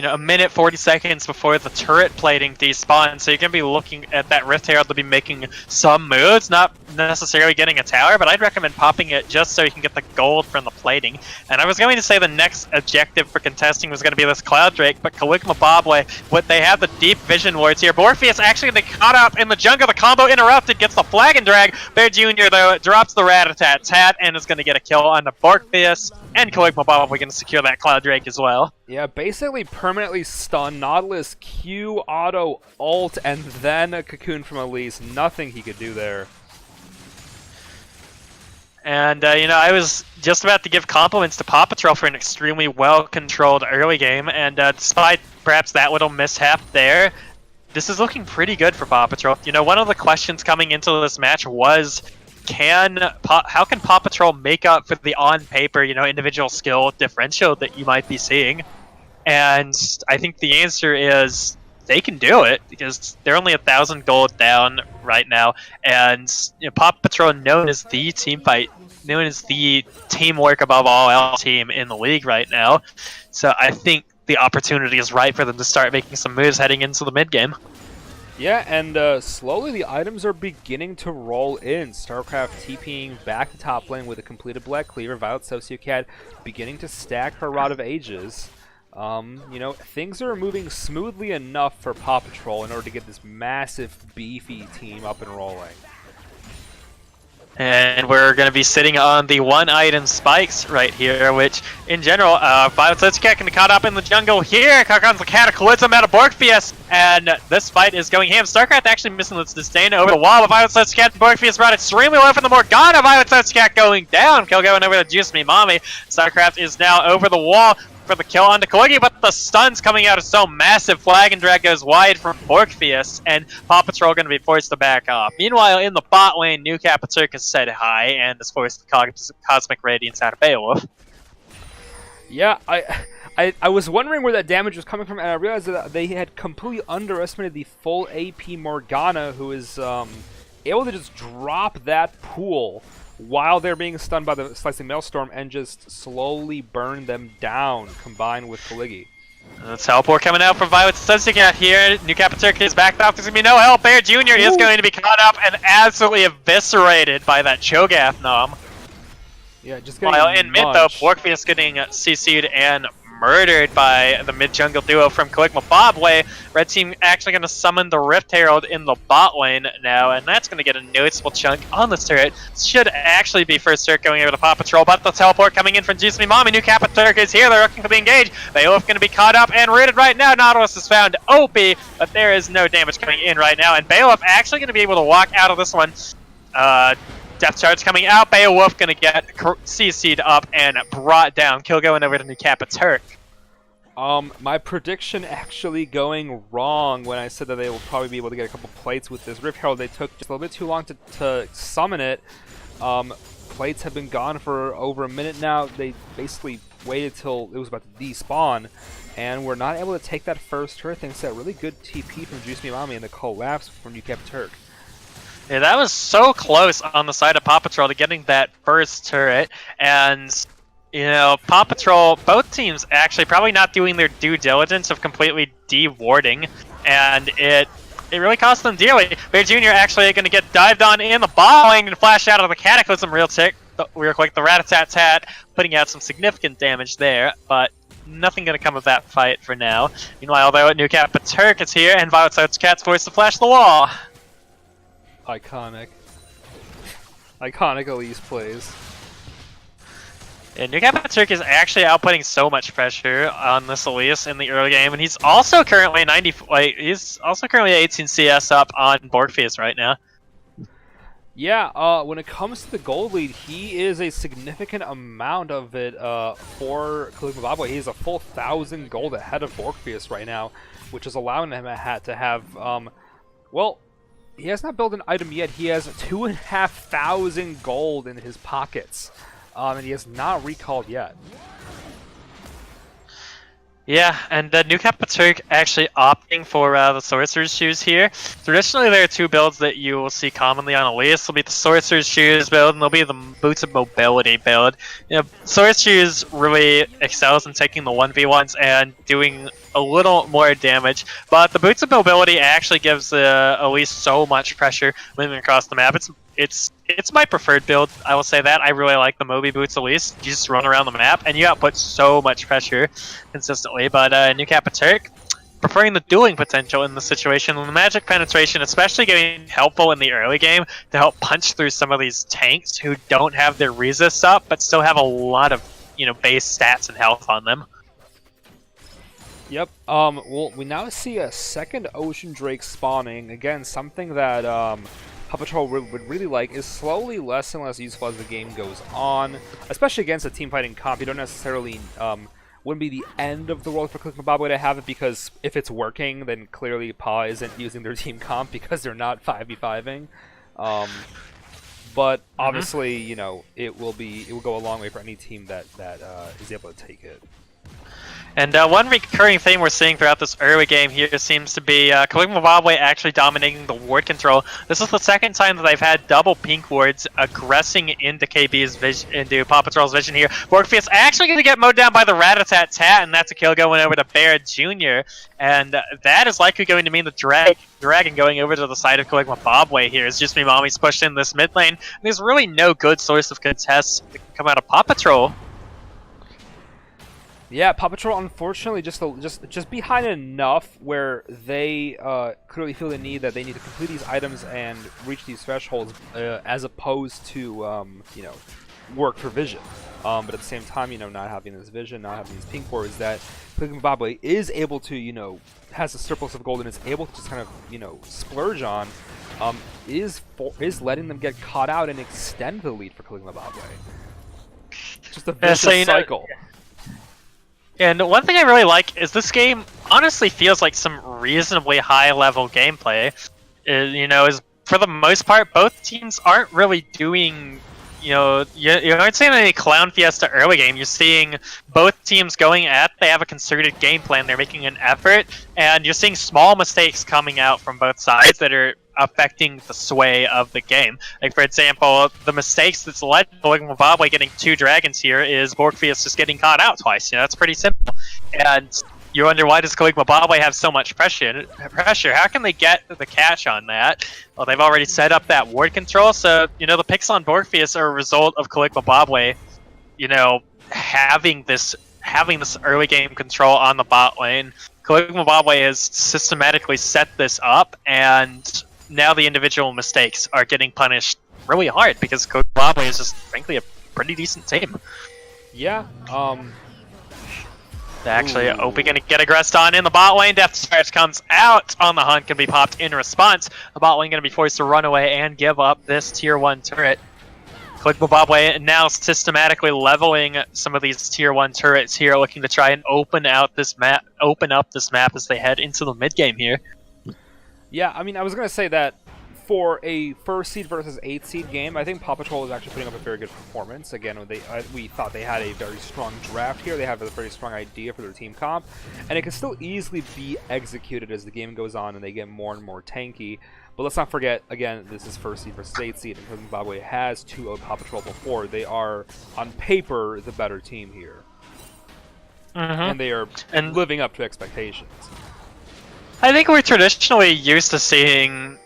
a minute 40 seconds before the turret plating despawns, so you're going to be looking at that Rift Herald to be making some moves, not necessarily getting a tower, but I'd recommend popping it just so you can get the gold from the plating. And I was going to say the next objective for contesting was going to be this Cloud Drake, but Caligula Bobway, they have the deep vision wards here. Morpheus actually they caught up in the jungle, the combo interrupted, gets the flag and drag. Bear Jr. though drops the Rat-a-Tat Tat and is going to get a kill on the Morpheus, and Caligula Bobway going to secure that Cloud Drake as well. Yeah, basically permanently stun, Nautilus Q, auto, ult, and then a Cocoon from Elise. Nothing he could do there. And, I was just about to give compliments to Paw Patrol for an extremely well-controlled early game, and despite perhaps that little mishap there, this is looking pretty good for Paw Patrol. One of the questions coming into this match was, how can Paw Patrol make up for the on-paper, individual skill differential that you might be seeing? And I think the answer is they can do it, because they're only 1,000 gold down right now, and Paw Patrol known as the team fight, known as the teamwork above all else team in the league right now. So I think the opportunity is right for them to start making some moves heading into the mid game. Yeah, and slowly the items are beginning to roll in. StarCraft TPing back to top lane with a completed Black Cleaver. Violet Sociocat beginning to stack her Rod of Ages. Things are moving smoothly enough for Paw Patrol in order to get this massive, beefy team up and rolling. And we're going to be sitting on the one-item spikes right here, which, in general, Violet Sociocat can be caught up in the jungle here. Comes the Cataclysm out of Borgfeus, and this fight is going ham. StarCraft actually missing this disdain over the wall, but Violet Sociocat and Borgfeus brought extremely low from the Morgana. Violet Sociocat going down. Kill going over to Juice Me Mommy. StarCraft is now over the wall for the kill onto Kaligi, but the stuns coming out are so massive. Flag and drag goes wide from Borgfeus, and Paw Patrol going to be forced to back off. Meanwhile, in the bot lane, New Kappa Turk is set high and is forced to Cosmic Radiance out of Beowulf. Yeah, I was wondering where that damage was coming from, and I realized that they had completely underestimated the full AP Morgana, who is able to just drop that pool while they're being stunned by the Slicing Maelstrom and just slowly burn them down, combined with Kaligi. The teleport coming out from Violet Sunstick here. New Capiturk is backed off. There's going to be no help. Bear Jr. is going to be caught up and absolutely eviscerated by that Cho'Gath Nom. Yeah, just getting While in mid though, munched. Borkfius getting CC'd and murdered by the mid jungle duo from Caligma Bobway. Red team actually going to summon the Rift Herald in the bot lane now, and that's going to get a noticeable chunk on this turret. Should actually be first turret going over to Paw Patrol, but the teleport coming in from Juice Me Mommy. New Capiturk is here. They're looking to be engaged. Beowulf going to be caught up and rooted right now. Nautilus is found OP, but there is no damage coming in right now, and Beowulf actually going to be able to walk out of this one. Death charge coming out. Beowulf gonna get CC'd up and brought down. Kill going over to New Capiturk. My prediction actually going wrong when I said that they will probably be able to get a couple plates with this Rift Herald. They took just a little bit too long to summon it. Plates have been gone for over a minute now. They basically waited till it was about to despawn, and we're not able to take that first turret thanks to that really good TP from Juice Me Mommy and the collapse from New Capiturk. Yeah, that was so close on the side of Paw Patrol to getting that first turret, and you know, Paw Patrol, both teams actually probably not doing their due diligence of completely de-warding, and it really cost them dearly. Bear Jr. actually going to get dived on in the bot lane and flash out of the Cataclysm real quick. The Rat-a-tat-tat putting out some significant damage there, but nothing going to come of that fight for now. Meanwhile, though, New Capiturk is here, and Violet Cat's forced to flash the wall. Iconic. Iconic Elise plays. Yeah, New Capiturk is actually outputting so much pressure on this Elise in the early game, and he's also currently 18 CS up on Borkfius right now. Yeah, when it comes to the gold lead, he is a significant amount of it for Caligma Bobway. He is a full 1,000 gold ahead of Borkfius right now, which is allowing him to have, well, he has not built an item yet. He has 2,500 gold in his pockets, and he has not recalled yet. Yeah, and New Capiturk actually opting for the Sorcerer's Shoes here. Traditionally, there are two builds that you will see commonly on Elise. There'll be the Sorcerer's Shoes build, and there'll be the Boots of Mobility build. You know, Sorcerer's Shoes really excels in taking the 1v1s and doing a little more damage, but the Boots of Mobility actually gives Elise so much pressure moving across the map. It's my preferred build, I will say that. I really like the Moby Boots Elise. You just run around the map, and you output so much pressure consistently, but New Capiturk preferring the dueling potential in the situation, and the magic penetration especially getting helpful in the early game to help punch through some of these tanks who don't have their resist up, but still have a lot of, you know, base stats and health on them. Yep. Well, we now see a second Ocean Drake spawning. Again, something that Paw Patrol would really like is slowly less and less useful as the game goes on, especially against a team fighting comp. You don't necessarily wouldn't be the end of the world for Caligma Bobway to have it, because if it's working, then clearly PAW isn't using their team comp because they're not 5v5ing. But obviously, you know, it will go a long way for any team that is able to take it. And one recurring theme we're seeing throughout this early game here seems to be Caligma Bobway actually dominating the ward control. This is the second time that they've had double pink wards aggressing into KB's vision, into Paw Patrol's vision here. Borkfius actually going to get mowed down by the Rat-a-tat-tat, and that's a kill going over to Bear Jr. And that is likely going to mean the Dragon going over to the side of Caligma Bobway here. It's just me Mommy's pushed in this mid lane. There's really no good source of contests that can come out of Paw Patrol. Yeah, Paw Patrol unfortunately just behind enough where they clearly feel the need that they need to complete these items and reach these thresholds, as opposed to you know, work for vision. But at the same time, you know, not having this vision, not having these pink boards, that Caligma Bobway is able to, you know, has a surplus of gold and is able to just kind of, you know, splurge on, is letting them get caught out and extend the lead for Caligma Bobway. Just a vicious cycle. And one thing I really like is this game honestly feels like some reasonably high-level gameplay. You know, is for the most part, both teams aren't really doing, you know, you aren't seeing any Clown Fiesta early game. You're seeing both teams going at, they have a concerted game plan, they're making an effort, and you're seeing small mistakes coming out from both sides that are affecting the sway of the game. Like, for example, the mistakes that's led to Caligma Bobway getting 2 dragons here is Borkfius just getting caught out twice. You know, that's pretty simple. And you wonder, why does Caligula Bobway have so much pressure? How can they get the catch on that? Well, they've already set up that ward control, so, the picks on Borgfius are a result of Caligula Bobway, having this early game control on the bot lane. Caligula Bobway has systematically set this up, and now the individual mistakes are getting punished really hard because Caligula Bobway is just, frankly, a pretty decent team. Yeah, Actually, Opie gonna get aggressed on in the bot lane. Death Charge comes out on the hunt, can be popped in response. The bot lane gonna be forced to run away and give up this tier 1 turret. Caligula Bobway now systematically leveling some of these tier 1 turrets here, looking to try and open up this map as they head into the mid game here. Yeah, I mean, I was gonna say that for a first seed versus 8th seed game, I think PAW Patrol is actually putting up a very good performance. Again, we thought they had a very strong draft here. They have a very strong idea for their team comp, and it can still easily be executed as the game goes on and they get more and more tanky. But let's not forget, again, this is first seed versus 8th seed, and Caligula Bobway has 2-0 PAW Patrol before. They are, on paper, the better team here. And they are living up to expectations. I think we're traditionally used to seeing,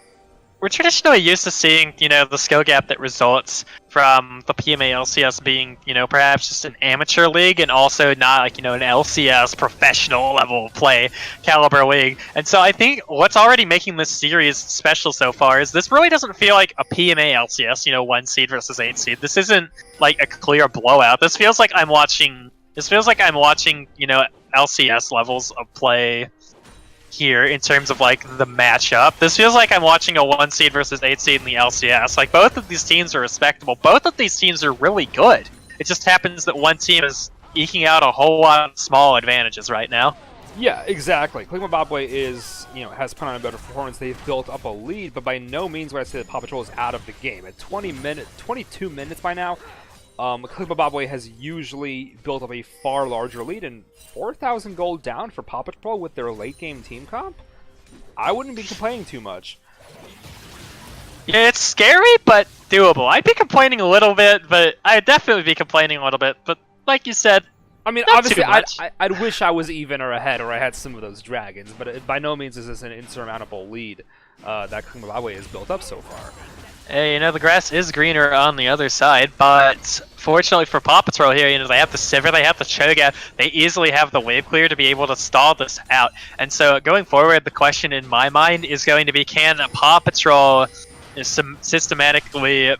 the skill gap that results from the PMA LCS being, perhaps just an amateur league and also not like, an LCS professional level play caliber league. And so I think what's already making this series special so far is this really doesn't feel like a PMA LCS, 1 seed versus 8 seed. This isn't like a clear blowout. This feels like I'm watching, LCS levels of play here in terms of like the matchup. This feels like I'm watching a 1 seed versus 8 seed in the LCS. Like, both of these teams are respectable. Both of these teams are really good. It just happens that one team is eking out a whole lot of small advantages right now. Yeah, exactly. Caligula Bobway is, has put on a better performance. They've built up a lead, but by no means would I say that PAW Patrol is out of the game. At 22 minutes by now, Caligula Bobway has usually built up a far larger lead, and 4,000 gold down for PAW Patrol with their late game team comp? I wouldn't be complaining too much. Yeah, it's scary, but doable. I'd be complaining a little bit, but I'd definitely be complaining a little bit. But like you said, I mean, obviously, I'd wish I was even or ahead, or I had some of those dragons, but by no means is this an insurmountable lead that Caligula Bobway has built up so far. Hey, the grass is greener on the other side, but fortunately for PAW Patrol here, they have the Sivir, they have the Cho'Gath, they easily have the wave clear to be able to stall this out. And so going forward, the question in my mind is going to be, can PAW Patrol systematically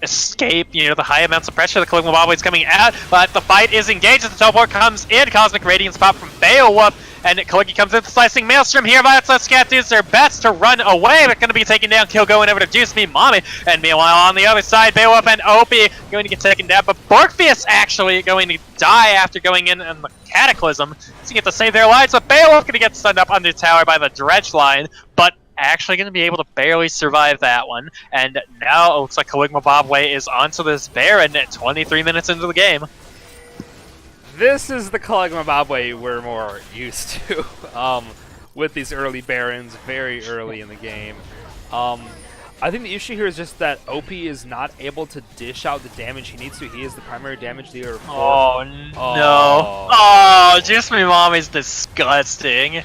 escape, the high amounts of pressure that Caligula Bobway is coming out, but the fight is engaged as the teleport comes in, Cosmic Radiance pop from Beowulf, and Caligula comes in, slicing Maelstrom here. Violet's Scat does their best to run away, but going to be taken down. Kill going over to Juice Me Mommy. And meanwhile, on the other side, Beowulf and Opie going to get taken down, but Borgfius actually going to die after going in the Cataclysm. So get to save their lives, but Beowulf going to get stunned up under tower by the Dredge line, but actually going to be able to barely survive that one. And now it looks like Caligula Bobway is onto this Baron at 23 minutes into the game. This is the Caligula Bobway we're more used to, with these early Barons, very early in the game. I think the issue here is just that OP is not able to dish out the damage he needs to. He is the primary damage dealer. Oh, no. Oh, Juice Me Mommy's disgusting.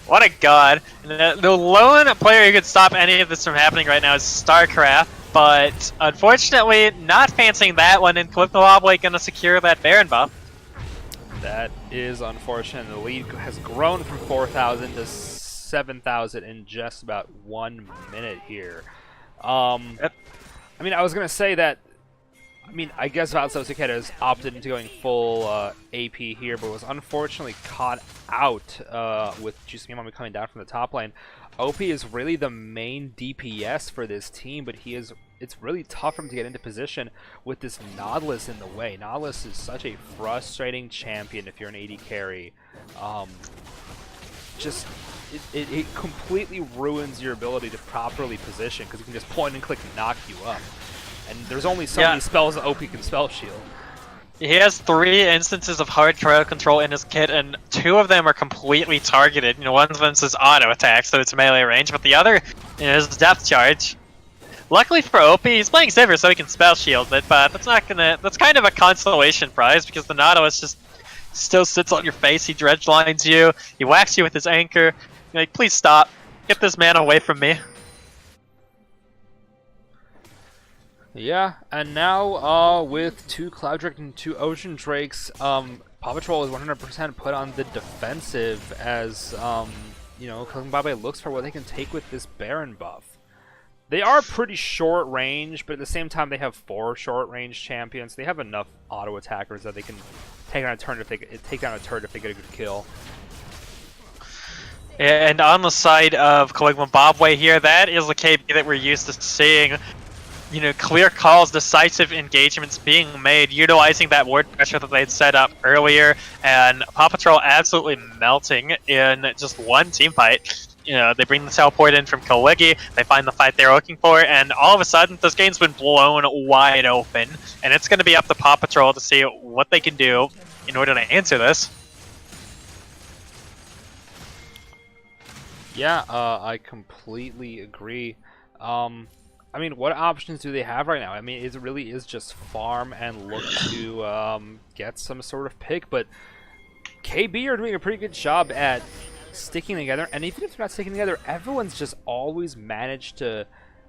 What a god. The lone player who could stop any of this from happening right now is StarCraft, but unfortunately, not fancying that one, and Caligula Bobway going to secure that Baron buff. That is unfortunate. The lead has grown from 4,000 to 7,000 in just about 1 minute here. Yep. I mean, I was going to say that, I guess Valso Cicada has opted into going full AP here, but was unfortunately caught out with Juice Me Mommy coming down from the top lane. OP is really the main DPS for this team, but it's really tough for him to get into position with this Nautilus in the way. Nautilus is such a frustrating champion if you're an AD carry. It completely ruins your ability to properly position, because you can just point and click and knock you up. And there's only so many spells that OP can spell shield. He has 3 instances of hard crowd control in his kit, and 2 of them are completely targeted. One of them is auto attack, so it's melee range, but the other is depth charge. Luckily for OP, he's playing Sivir, so he can spell shield it, but that's kind of a consolation prize, because the Nautilus just still sits on your face. He dredge lines you. He whacks you with his anchor. You're like, please stop. Get this man away from me. Yeah, and now with 2 Cloud Drake and 2 Ocean Drakes, Paw Patrol is 100% put on the defensive as, you know, Babe looks for what they can take with this Baron buff. They are pretty short range, but at the same time they have 4 short range champions. They have enough auto attackers that they can take down a turret if they get a good kill. And on the side of Caligula here, that is the KB that we're used to seeing. You know, clear calls, decisive engagements being made, utilizing that ward pressure that they'd set up earlier, and Paw Patrol absolutely melting in just one team fight. You know, they bring the teleport in from Kaligi, they find the fight they're looking for, and all of a sudden, this game's been blown wide open, and it's going to be up to Paw Patrol to see what they can do in order to answer this. Yeah, I completely agree. I mean, what options do they have right now? I mean, it really is just farm and look to get some sort of pick, but KB are doing a pretty good job at sticking together, and even if they're not sticking together, everyone's just always managed to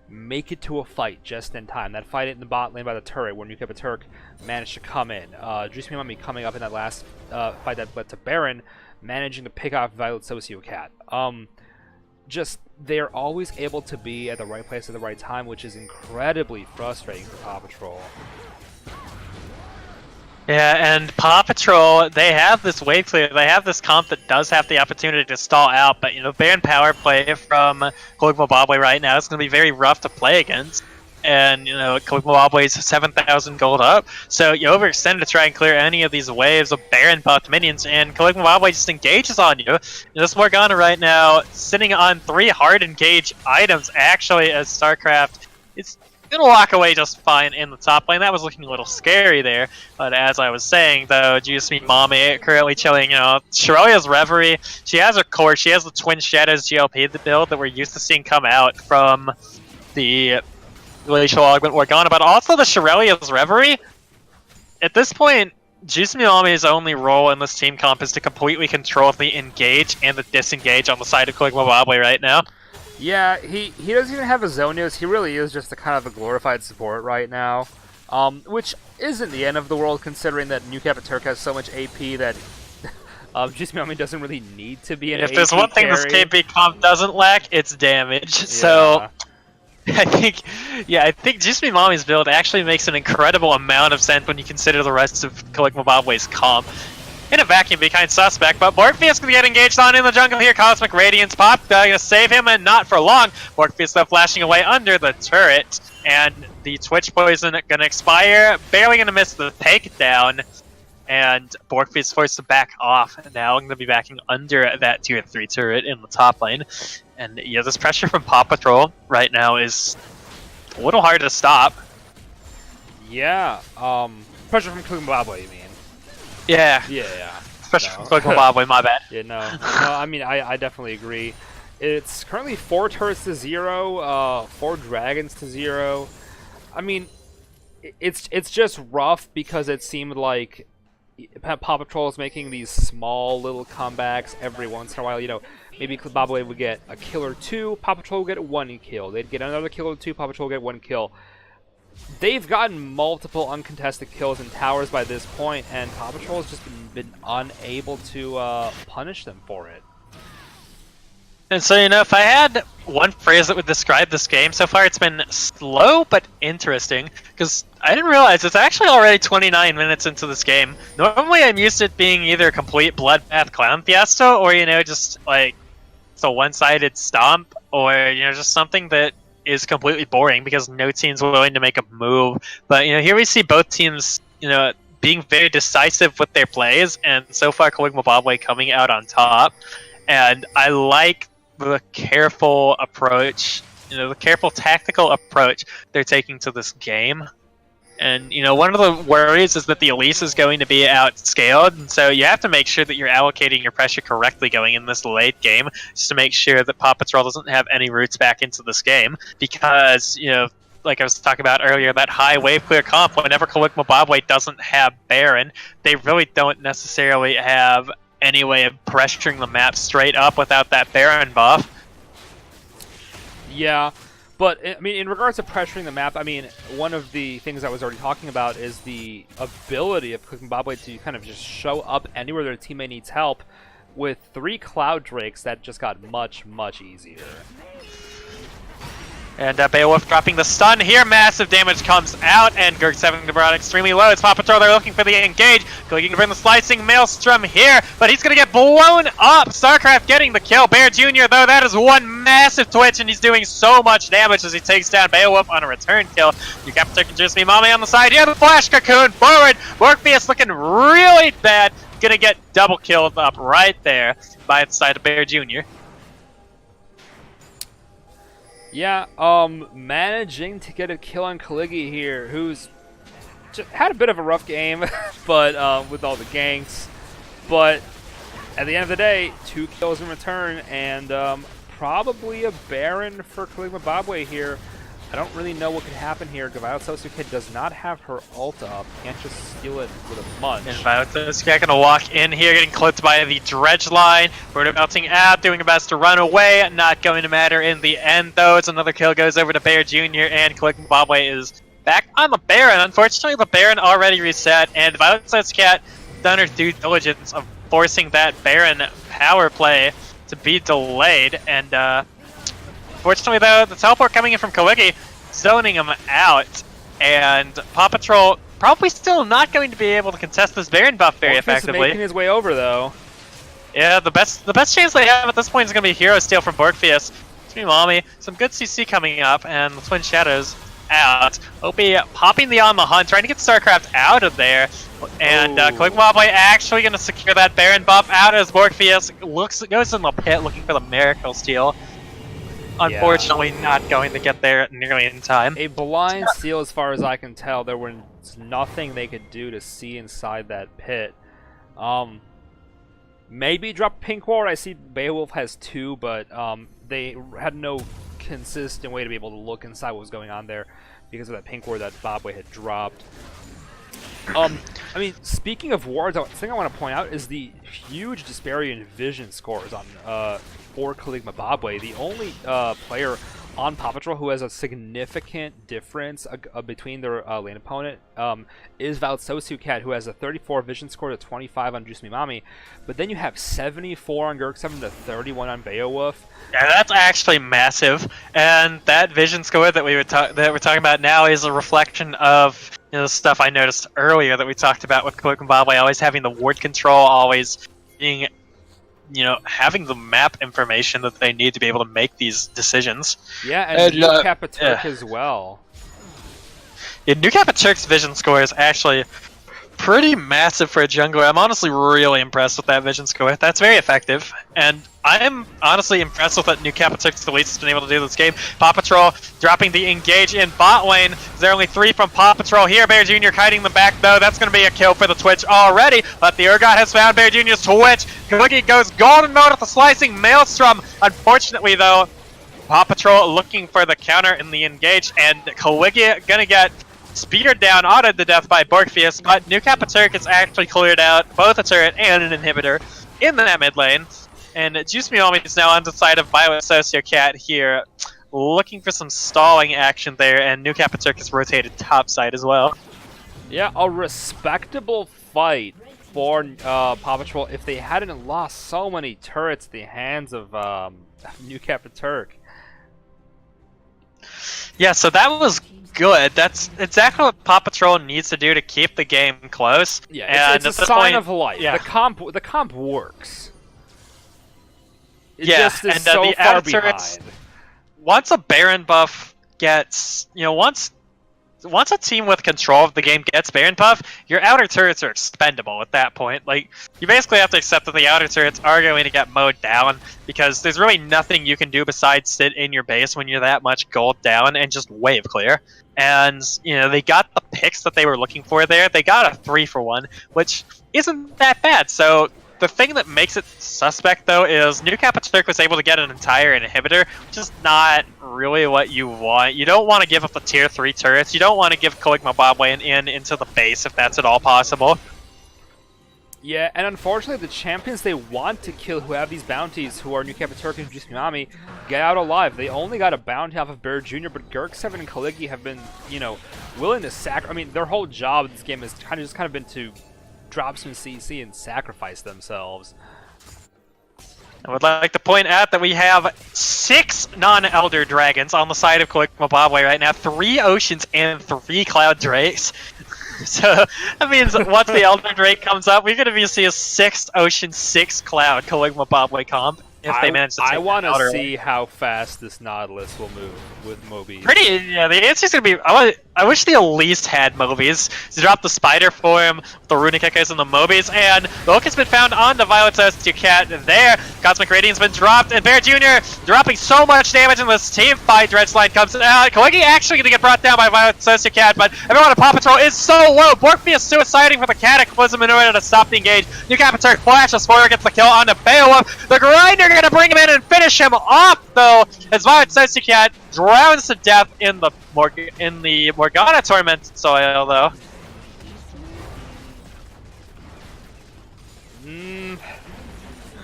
make it to a fight just in time. That fight in the bot lane by the turret, where Nukepa Turk managed to come in. Juice Me coming up in that last fight that led to Baron, managing to pick off Violet Sociocat. Just they're always able to be at the right place at the right time, which is incredibly frustrating for Paw Patrol. Yeah, and Paw Patrol, they have this wave clear, they have this comp that does have the opportunity to stall out, but you know, Baron power play from Caligula right now is going to be very rough to play against. And, you know, Caligula is 7,000 gold up, so you overextend to try and clear any of these waves of Baron buffed minions, and Caligula just engages on you. This Morgana right now sitting on 3 hard engage items, actually, as StarCraft is gonna walk away just fine in the top lane. That was looking a little scary there, but as I was saying, though, Juice Me Mommy currently chilling, you know, Shirelia's Reverie, she has her core, she has the Twin Shadows GLP build that we're used to seeing come out from the Glacial Augment Morgana, but also the Shirelia's Reverie. At this point, Juice Me Mommy's only role in this team comp is to completely control the engage and the disengage on the side of Caligula right now. Yeah, he doesn't even have a Zonios. He really is just a kind of a glorified support right now, which isn't the end of the world considering that Nukepa Turk has so much AP that Juice Me Mommy doesn't really need to be an AP If there's one thing carry. this KP comp doesn't lack, it's damage. Yeah. So I think Juice Me Mommy's build actually makes an incredible amount of sense when you consider the rest of Caligula's comp. In a vacuum, be kind of suspect, but Morpheus gonna get engaged on in the jungle here. Cosmic Radiance pop, gonna save him, and not for long. Morpheus though flashing away under the turret, and the Twitch Poison gonna expire. Barely gonna miss the takedown, and Morpheus forced to back off. Now I'm gonna be backing under that tier 3 turret in the top lane. And yeah, this pressure from Paw Patrol right now is a little hard to stop. Yeah, pressure from Caligula, you mean? Yeah. Yeah. Pressure from Caligula, my bad. Yeah, no, I mean, I definitely agree. It's currently 4 turrets to 0, 4 dragons to 0. I mean, it's just rough because it seemed like Paw Patrol is making these small little comebacks every once in a while. You know, maybe Babwe would get a kill or 2, Paw Patrol would get 1 kill. They'd get another kill or 2, Paw Patrol would get 1 kill. They've gotten multiple uncontested kills in towers by this point, and Paw Patrol has just been unable to punish them for it. And so, you know, if I had one phrase that would describe this game, so far it's been slow but interesting, because I didn't realize it's actually already 29 minutes into this game. Normally I'm used to it being either a complete bloodbath clown fiesta, or, you know, just like it's a one-sided stomp, or, you know, just something that is completely boring because no team's willing to make a move. But, you know, here we see both teams, you know, being very decisive with their plays, and so far Caligula coming out on top. And I like the careful approach, you know, the careful tactical approach they're taking to this game. And, you know, one of the worries is that the Elise is going to be outscaled, and so you have to make sure that you're allocating your pressure correctly going in this late game, just to make sure that Paw Patrol doesn't have any roots back into this game, because, you know, like I was talking about earlier, that high wave clear comp, whenever Caligma Bobway doesn't have Baron, they really don't necessarily have any way of pressuring the map straight up without that Baron buff. Yeah, but I mean, in regards to pressuring the map, I mean, one of the things I was already talking about is the ability of Caligma Bobway to kind of just show up anywhere their teammate needs help. With 3 Cloud Drakes, that just got much, much easier. And Beowulf dropping the stun here. Massive damage comes out, and Gurk's having to run extremely low. It's Paw Patrol, they're looking for the engage. Looking to bring the slicing Maelstrom here, but he's going to get blown up. StarCraft getting the kill. Bear Jr., though, that is one massive twitch, and he's doing so much damage as he takes down Beowulf on a return kill. You got to just me Mommy on the side here. The Flash Cocoon forward. Morpheus looking really bad. Going to get double killed up right there by the side of Bear Jr. Yeah, managing to get a kill on Caliggy here, who's just had a bit of a rough game, but with all the ganks. But at the end of the day, 2 kills in return, and probably a Baron for Caligma Bobway here. I don't really know what could happen here. Violet Sosuke does not have her ult up. Can't just steal it with a munch. And Violet Sosuke gonna walk in here, getting clipped by the dredge line. Bruno melting out, doing her best to run away. Not going to matter in the end, though. It's another kill goes over to Bear Jr. and Caligma Bobway is back on the Baron. Unfortunately, the Baron already reset, and Violet Sosuke done her due diligence of forcing that Baron power play to be delayed. And fortunately, though, the teleport coming in from Caliggy, zoning him out, and Paw Patrol probably still not going to be able to contest this Baron buff very effectively. Making his way over, though. Yeah, the best chance they have at this point is going to be Hero Steal from Borgfius. Mommy, some good CC coming up, and the Twin Shadows out. Opie popping the On the Hunt, trying to get StarCraft out of there. And Caligma Bobway actually going to secure that Baron buff out as Borgfius goes in the pit looking for the Miracle Steal. Unfortunately, not going to get there nearly in time. A blind steal, as far as I can tell. There was nothing they could do to see inside that pit. Maybe drop Pink Ward. I see Beowulf has 2, but they had no consistent way to be able to look inside what was going on there because of that Pink Ward that Bobway had dropped. I mean, speaking of wards, the thing I want to point out is the huge disparity in vision scores on for Caligma Bobway. The only player on Paw Patrol who has a significant difference between their lane opponent is Violet Sosuke, who has a 34 vision score to 25 on Juice Me Mommy. But then you have 74 on Gurk7 to 31 on Beowulf. Yeah, that's actually massive. And that vision score that we're talking about now is a reflection of the stuff I noticed earlier that we talked about with Caligma Bobway, always having the ward control, always being having the map information that they need to be able to make these decisions. Yeah, and New Kappa Turk as well. Yeah, New Kappa Turk's vision score is actually pretty massive for a jungler. I'm honestly really impressed with that vision score. That's very effective. And I'm honestly impressed with what New Kappa Turk's the least has been able to do this game. Paw Patrol dropping the engage in bot lane. There are only 3 from Paw Patrol here. Bear Jr. kiting them back, though. That's going to be a kill for the Twitch already. But the Urgot has found Bear Jr.'s Twitch. Caliggy goes golden mode with the slicing Maelstrom. Unfortunately, though, Paw Patrol looking for the counter in the engage. And Caliggy going to get speared down, autoed to death by Borgfius. But New Kappa Turk has actually cleared out both a turret and an inhibitor in that mid lane. And Juice Me Mommy is now on the side of Violet Sociocat here, looking for some stalling action there, and New Kappa Turk is rotated topside as well. Yeah, a respectable fight for Paw Patrol if they hadn't lost so many turrets at the hands of New Kappa Turk. Yeah, so that was good. That's exactly what Paw Patrol needs to do to keep the game close. Yeah, it's a sign of life. Yeah. The comp works. It just is so the far outer turrets, once a Baron buff gets, once a team with control of the game gets Baron buff, your outer turrets are expendable at that point. Like, you basically have to accept that the outer turrets are going to get mowed down, because there's really nothing you can do besides sit in your base when you're that much gold down and just wave clear. And, they got the picks that they were looking for there. They got a 3-for-1, which isn't that bad. So The thing that makes it suspect, though, is New Capaturk was able to get an entire inhibitor, which is not really what you want. You don't want to give up the tier 3 turrets. You don't want to give Caligma Bobway an in into the base if that's at all possible. Yeah, and unfortunately, the champions they want to kill who have these bounties, who are New Capaturk and Jusminami, get out alive. They only got a bounty off of Bear Jr., but Gurk7 and Kaligi have been, you know, willing to I mean, their whole job in this game has kind of been to drop some CC and sacrifice themselves. I would like to point out that we have 6 non-Elder Dragons on the side of Caligma Bobway right now, 3 Oceans and 3 Cloud Drakes. So that means that once the Elder Drake comes up, we're going to be see a 6 Ocean, 6 Cloud Caligma Bobway comp if they manage to take I want the to Outer see how fast this Nautilus will move with Mobies. Yeah, the answer's going to be... I wish they at least had Mobies. To drop the Spider form, the Runic Echoes, and the Mobies, and the hook has been found on the Violet Celestial Cat there. Cosmic Radiant's been dropped, and Bear Jr. dropping so much damage in this team fight. Dredgeline comes out. Kaligi actually going to get brought down by Violet Celestial Cat, but everyone at Paw Patrol is so low. Morpheus suiciding for the Cataclysm in order to stop the engage. New Capaturk flashes forward, gets the kill onto Beowulf. The Grinder going to bring him in and finish him off, though, as Violet Celestial Cat drowns to death in the Morgana Tormented soil, though.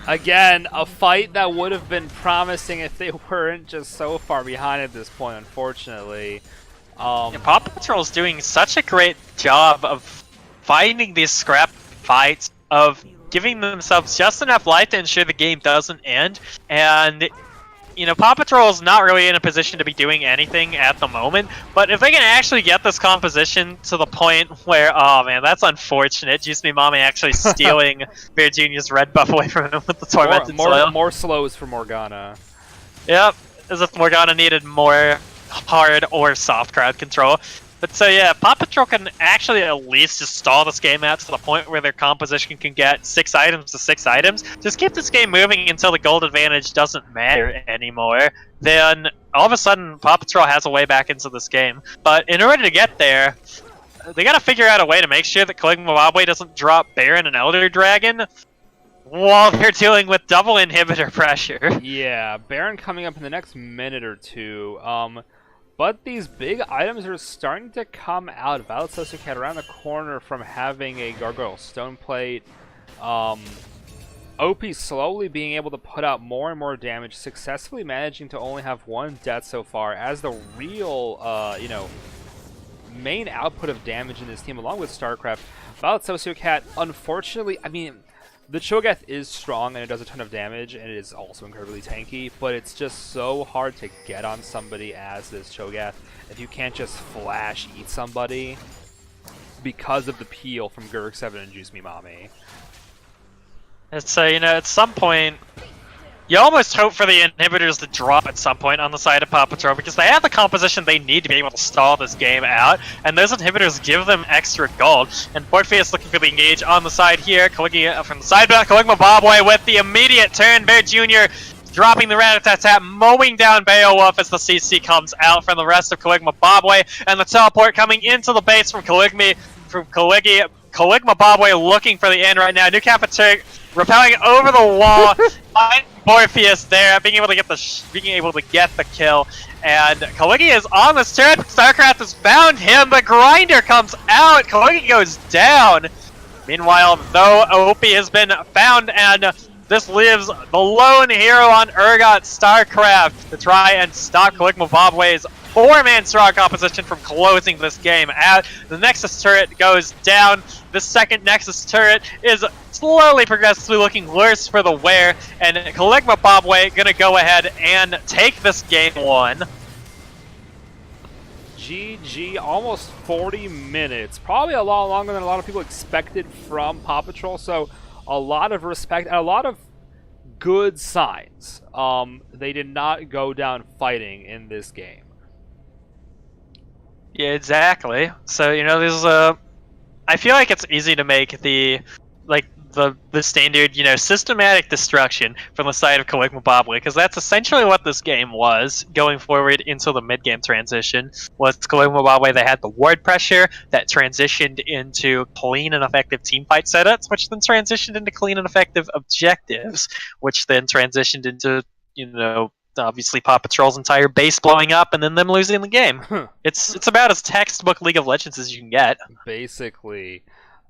Again, a fight that would have been promising if they weren't just so far behind at this point, unfortunately. Paw Patrol's doing such a great job of finding these scrap fights, of giving themselves just enough life to ensure the game doesn't end, and you know, Paw Patrol's not really in a position to be doing anything at the moment, but if they can actually get this composition to the point where, oh man, that's unfortunate, Jusminami actually stealing Bear Jr.'s red buff away from him with the Tormented Soil. More slows for Morgana. Yep, as if Morgana needed more hard or soft crowd control. But so yeah, Paw Patrol can actually at least just stall this game out to the point where their composition can get 6 items to 6 items. Just keep this game moving until the gold advantage doesn't matter anymore. Then all of a sudden, Paw Patrol has a way back into this game. But in order to get there, they gotta figure out a way to make sure that Caligma Bobway doesn't drop Baron and Elder Dragon while they're dealing with double inhibitor pressure. Yeah, Baron coming up in the next minute or two. But these big items are starting to come out. Violet Celestial Cat around the corner from having a Gargoyle Stone Plate. OP slowly being able to put out more and more damage, successfully managing to only have 1 death so far, as the real, you know, main output of damage in this team, along with StarCraft. Violet Celestial Cat, unfortunately, I mean, the Cho'Gath is strong and it does a ton of damage, and it is also incredibly tanky, but it's just so hard to get on somebody as this Cho'Gath if you can't just flash eat somebody because of the peel from Gurk7 and Jusminami. It's you know, at some point, you almost hope for the inhibitors to drop at some point on the side of Paw Patrol, because they have the composition they need to be able to stall this game out, and those inhibitors give them extra gold. And Morpheus looking for the engage on the side here. Kaligi from the side back, Caligma Bobway with the immediate turn. Bear Jr. dropping the rat-a-tat-tat, mowing down Beowulf as the CC comes out from the rest of Caligma Bobway, and the teleport coming into the base from Kaligi. Caligma Bobway looking for the end right now. New Capaturk repelling over the wall, finding Morpheus there, being able to get the kill, and Kaligi is on this turret. StarCraft has found him, but Grinder comes out. Kaligi goes down. Meanwhile, though, OP has been found, and this leaves the lone hero on Urgot, StarCraft, to try and stop Caligma Bobway's 4-man strong composition from closing this game out. The Nexus turret goes down. The second Nexus turret is slowly, progressively looking worse for the wear, and Caligma Bobway gonna go ahead and take this game 1. GG, almost 40 minutes. Probably a lot longer than a lot of people expected from Paw Patrol, so a lot of respect and a lot of good signs. They did not go down fighting in this game. Yeah, exactly. So, you know, there's I feel like it's easy to make the the standard, systematic destruction from the side of Caligma Bobway, because that's essentially what this game was going forward into the mid game transition. Was Caligma Bobway, they had the ward pressure that transitioned into clean and effective team fight setups, which then transitioned into clean and effective objectives, which then transitioned into obviously Paw Patrol's entire base blowing up and then them losing the game. It's about as textbook League of Legends as you can get. Basically.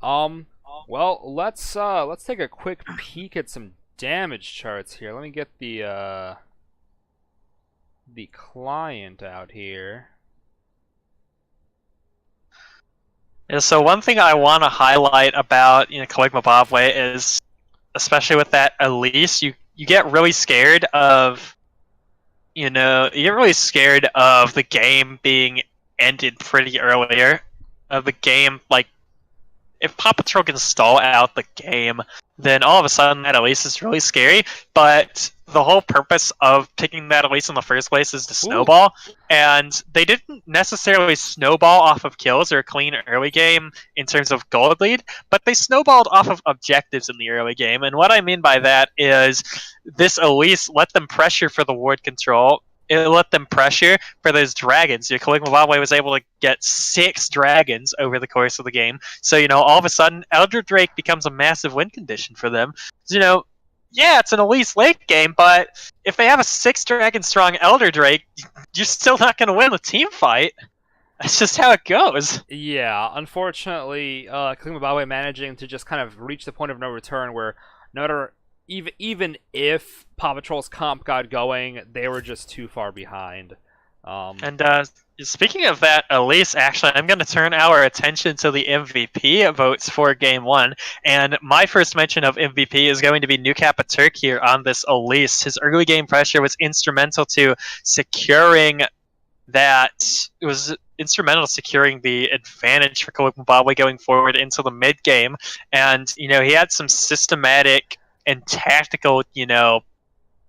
Well, let's take a quick peek at some damage charts here. Let me get the client out here. Yeah, so one thing I want to highlight about Caligma Bobway is, especially with that Elise, you get really scared of the game being ended pretty earlier. Of the game, like, if Paw Patrol can stall out the game, then all of a sudden that Elise is really scary. But the whole purpose of picking that Elise in the first place is to snowball, and they didn't necessarily snowball off of kills or a clean early game in terms of gold lead, but they snowballed off of objectives in the early game. And what I mean by that is this Elise let them pressure for the ward control. It let them pressure for those dragons. Caligma Bobway was able to get 6 dragons over the course of the game. So, all of a sudden, Elder Drake becomes a massive win condition for them. So, yeah, it's an Elise late game, but if they have a 6 dragon strong Elder Drake, you're still not going to win the team fight. That's just how it goes. Yeah, unfortunately, Caligma Bobway managing to just kind of reach the point of no return where no matter... Even if Paw Patrol's comp got going, they were just too far behind. And speaking of that, Elise, actually, I'm going to turn our attention to the MVP votes for Game 1. And my first mention of MVP is going to be New Kappa Turk here on this Elise. His early game pressure was instrumental to securing the advantage for Caligma Bobway going forward into the mid game. And, he had some systematic and tactical,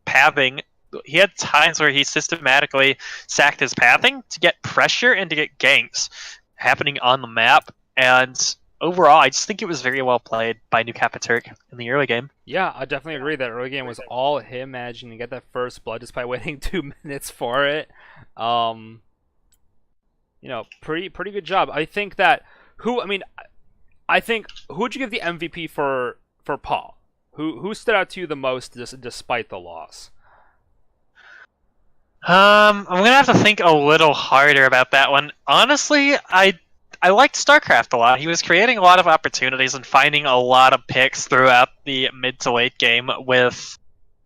pathing. He had times where he systematically sacked his pathing to get pressure and to get ganks happening on the map. And overall, I just think it was very well played by New Kappa Turk in the early game. Yeah, I definitely agree that early game was all him managing to get that first blood despite waiting 2 minutes for it. Pretty good job. I think that who would you give the MVP for Paul? Who stood out to you the most despite the loss? I'm gonna have to think a little harder about that one. Honestly, I liked StarCraft a lot. He was creating a lot of opportunities and finding a lot of picks throughout the mid to late game with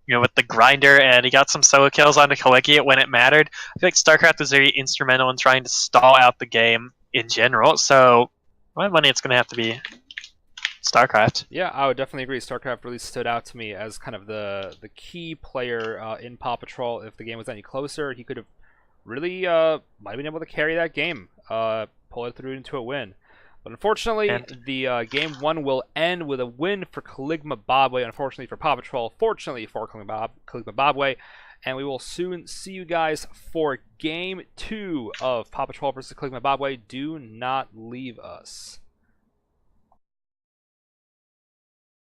the grinder, and he got some solo kills onto Caligula when it mattered. I feel like StarCraft was very instrumental in trying to stall out the game in general. So, my money, it's gonna have to be StarCraft. Yeah, I would definitely agree. StarCraft really stood out to me as kind of the key player in Paw Patrol. If the game was any closer, he could have really might have been able to carry that game, pull it through into a win. But unfortunately, the Game 1 will end with a win for Caligma Bobway. Unfortunately for Paw Patrol, fortunately for Caligma Bobway. And we will soon see you guys for Game 2 of Paw Patrol vs. Caligma Bobway. Do not leave us.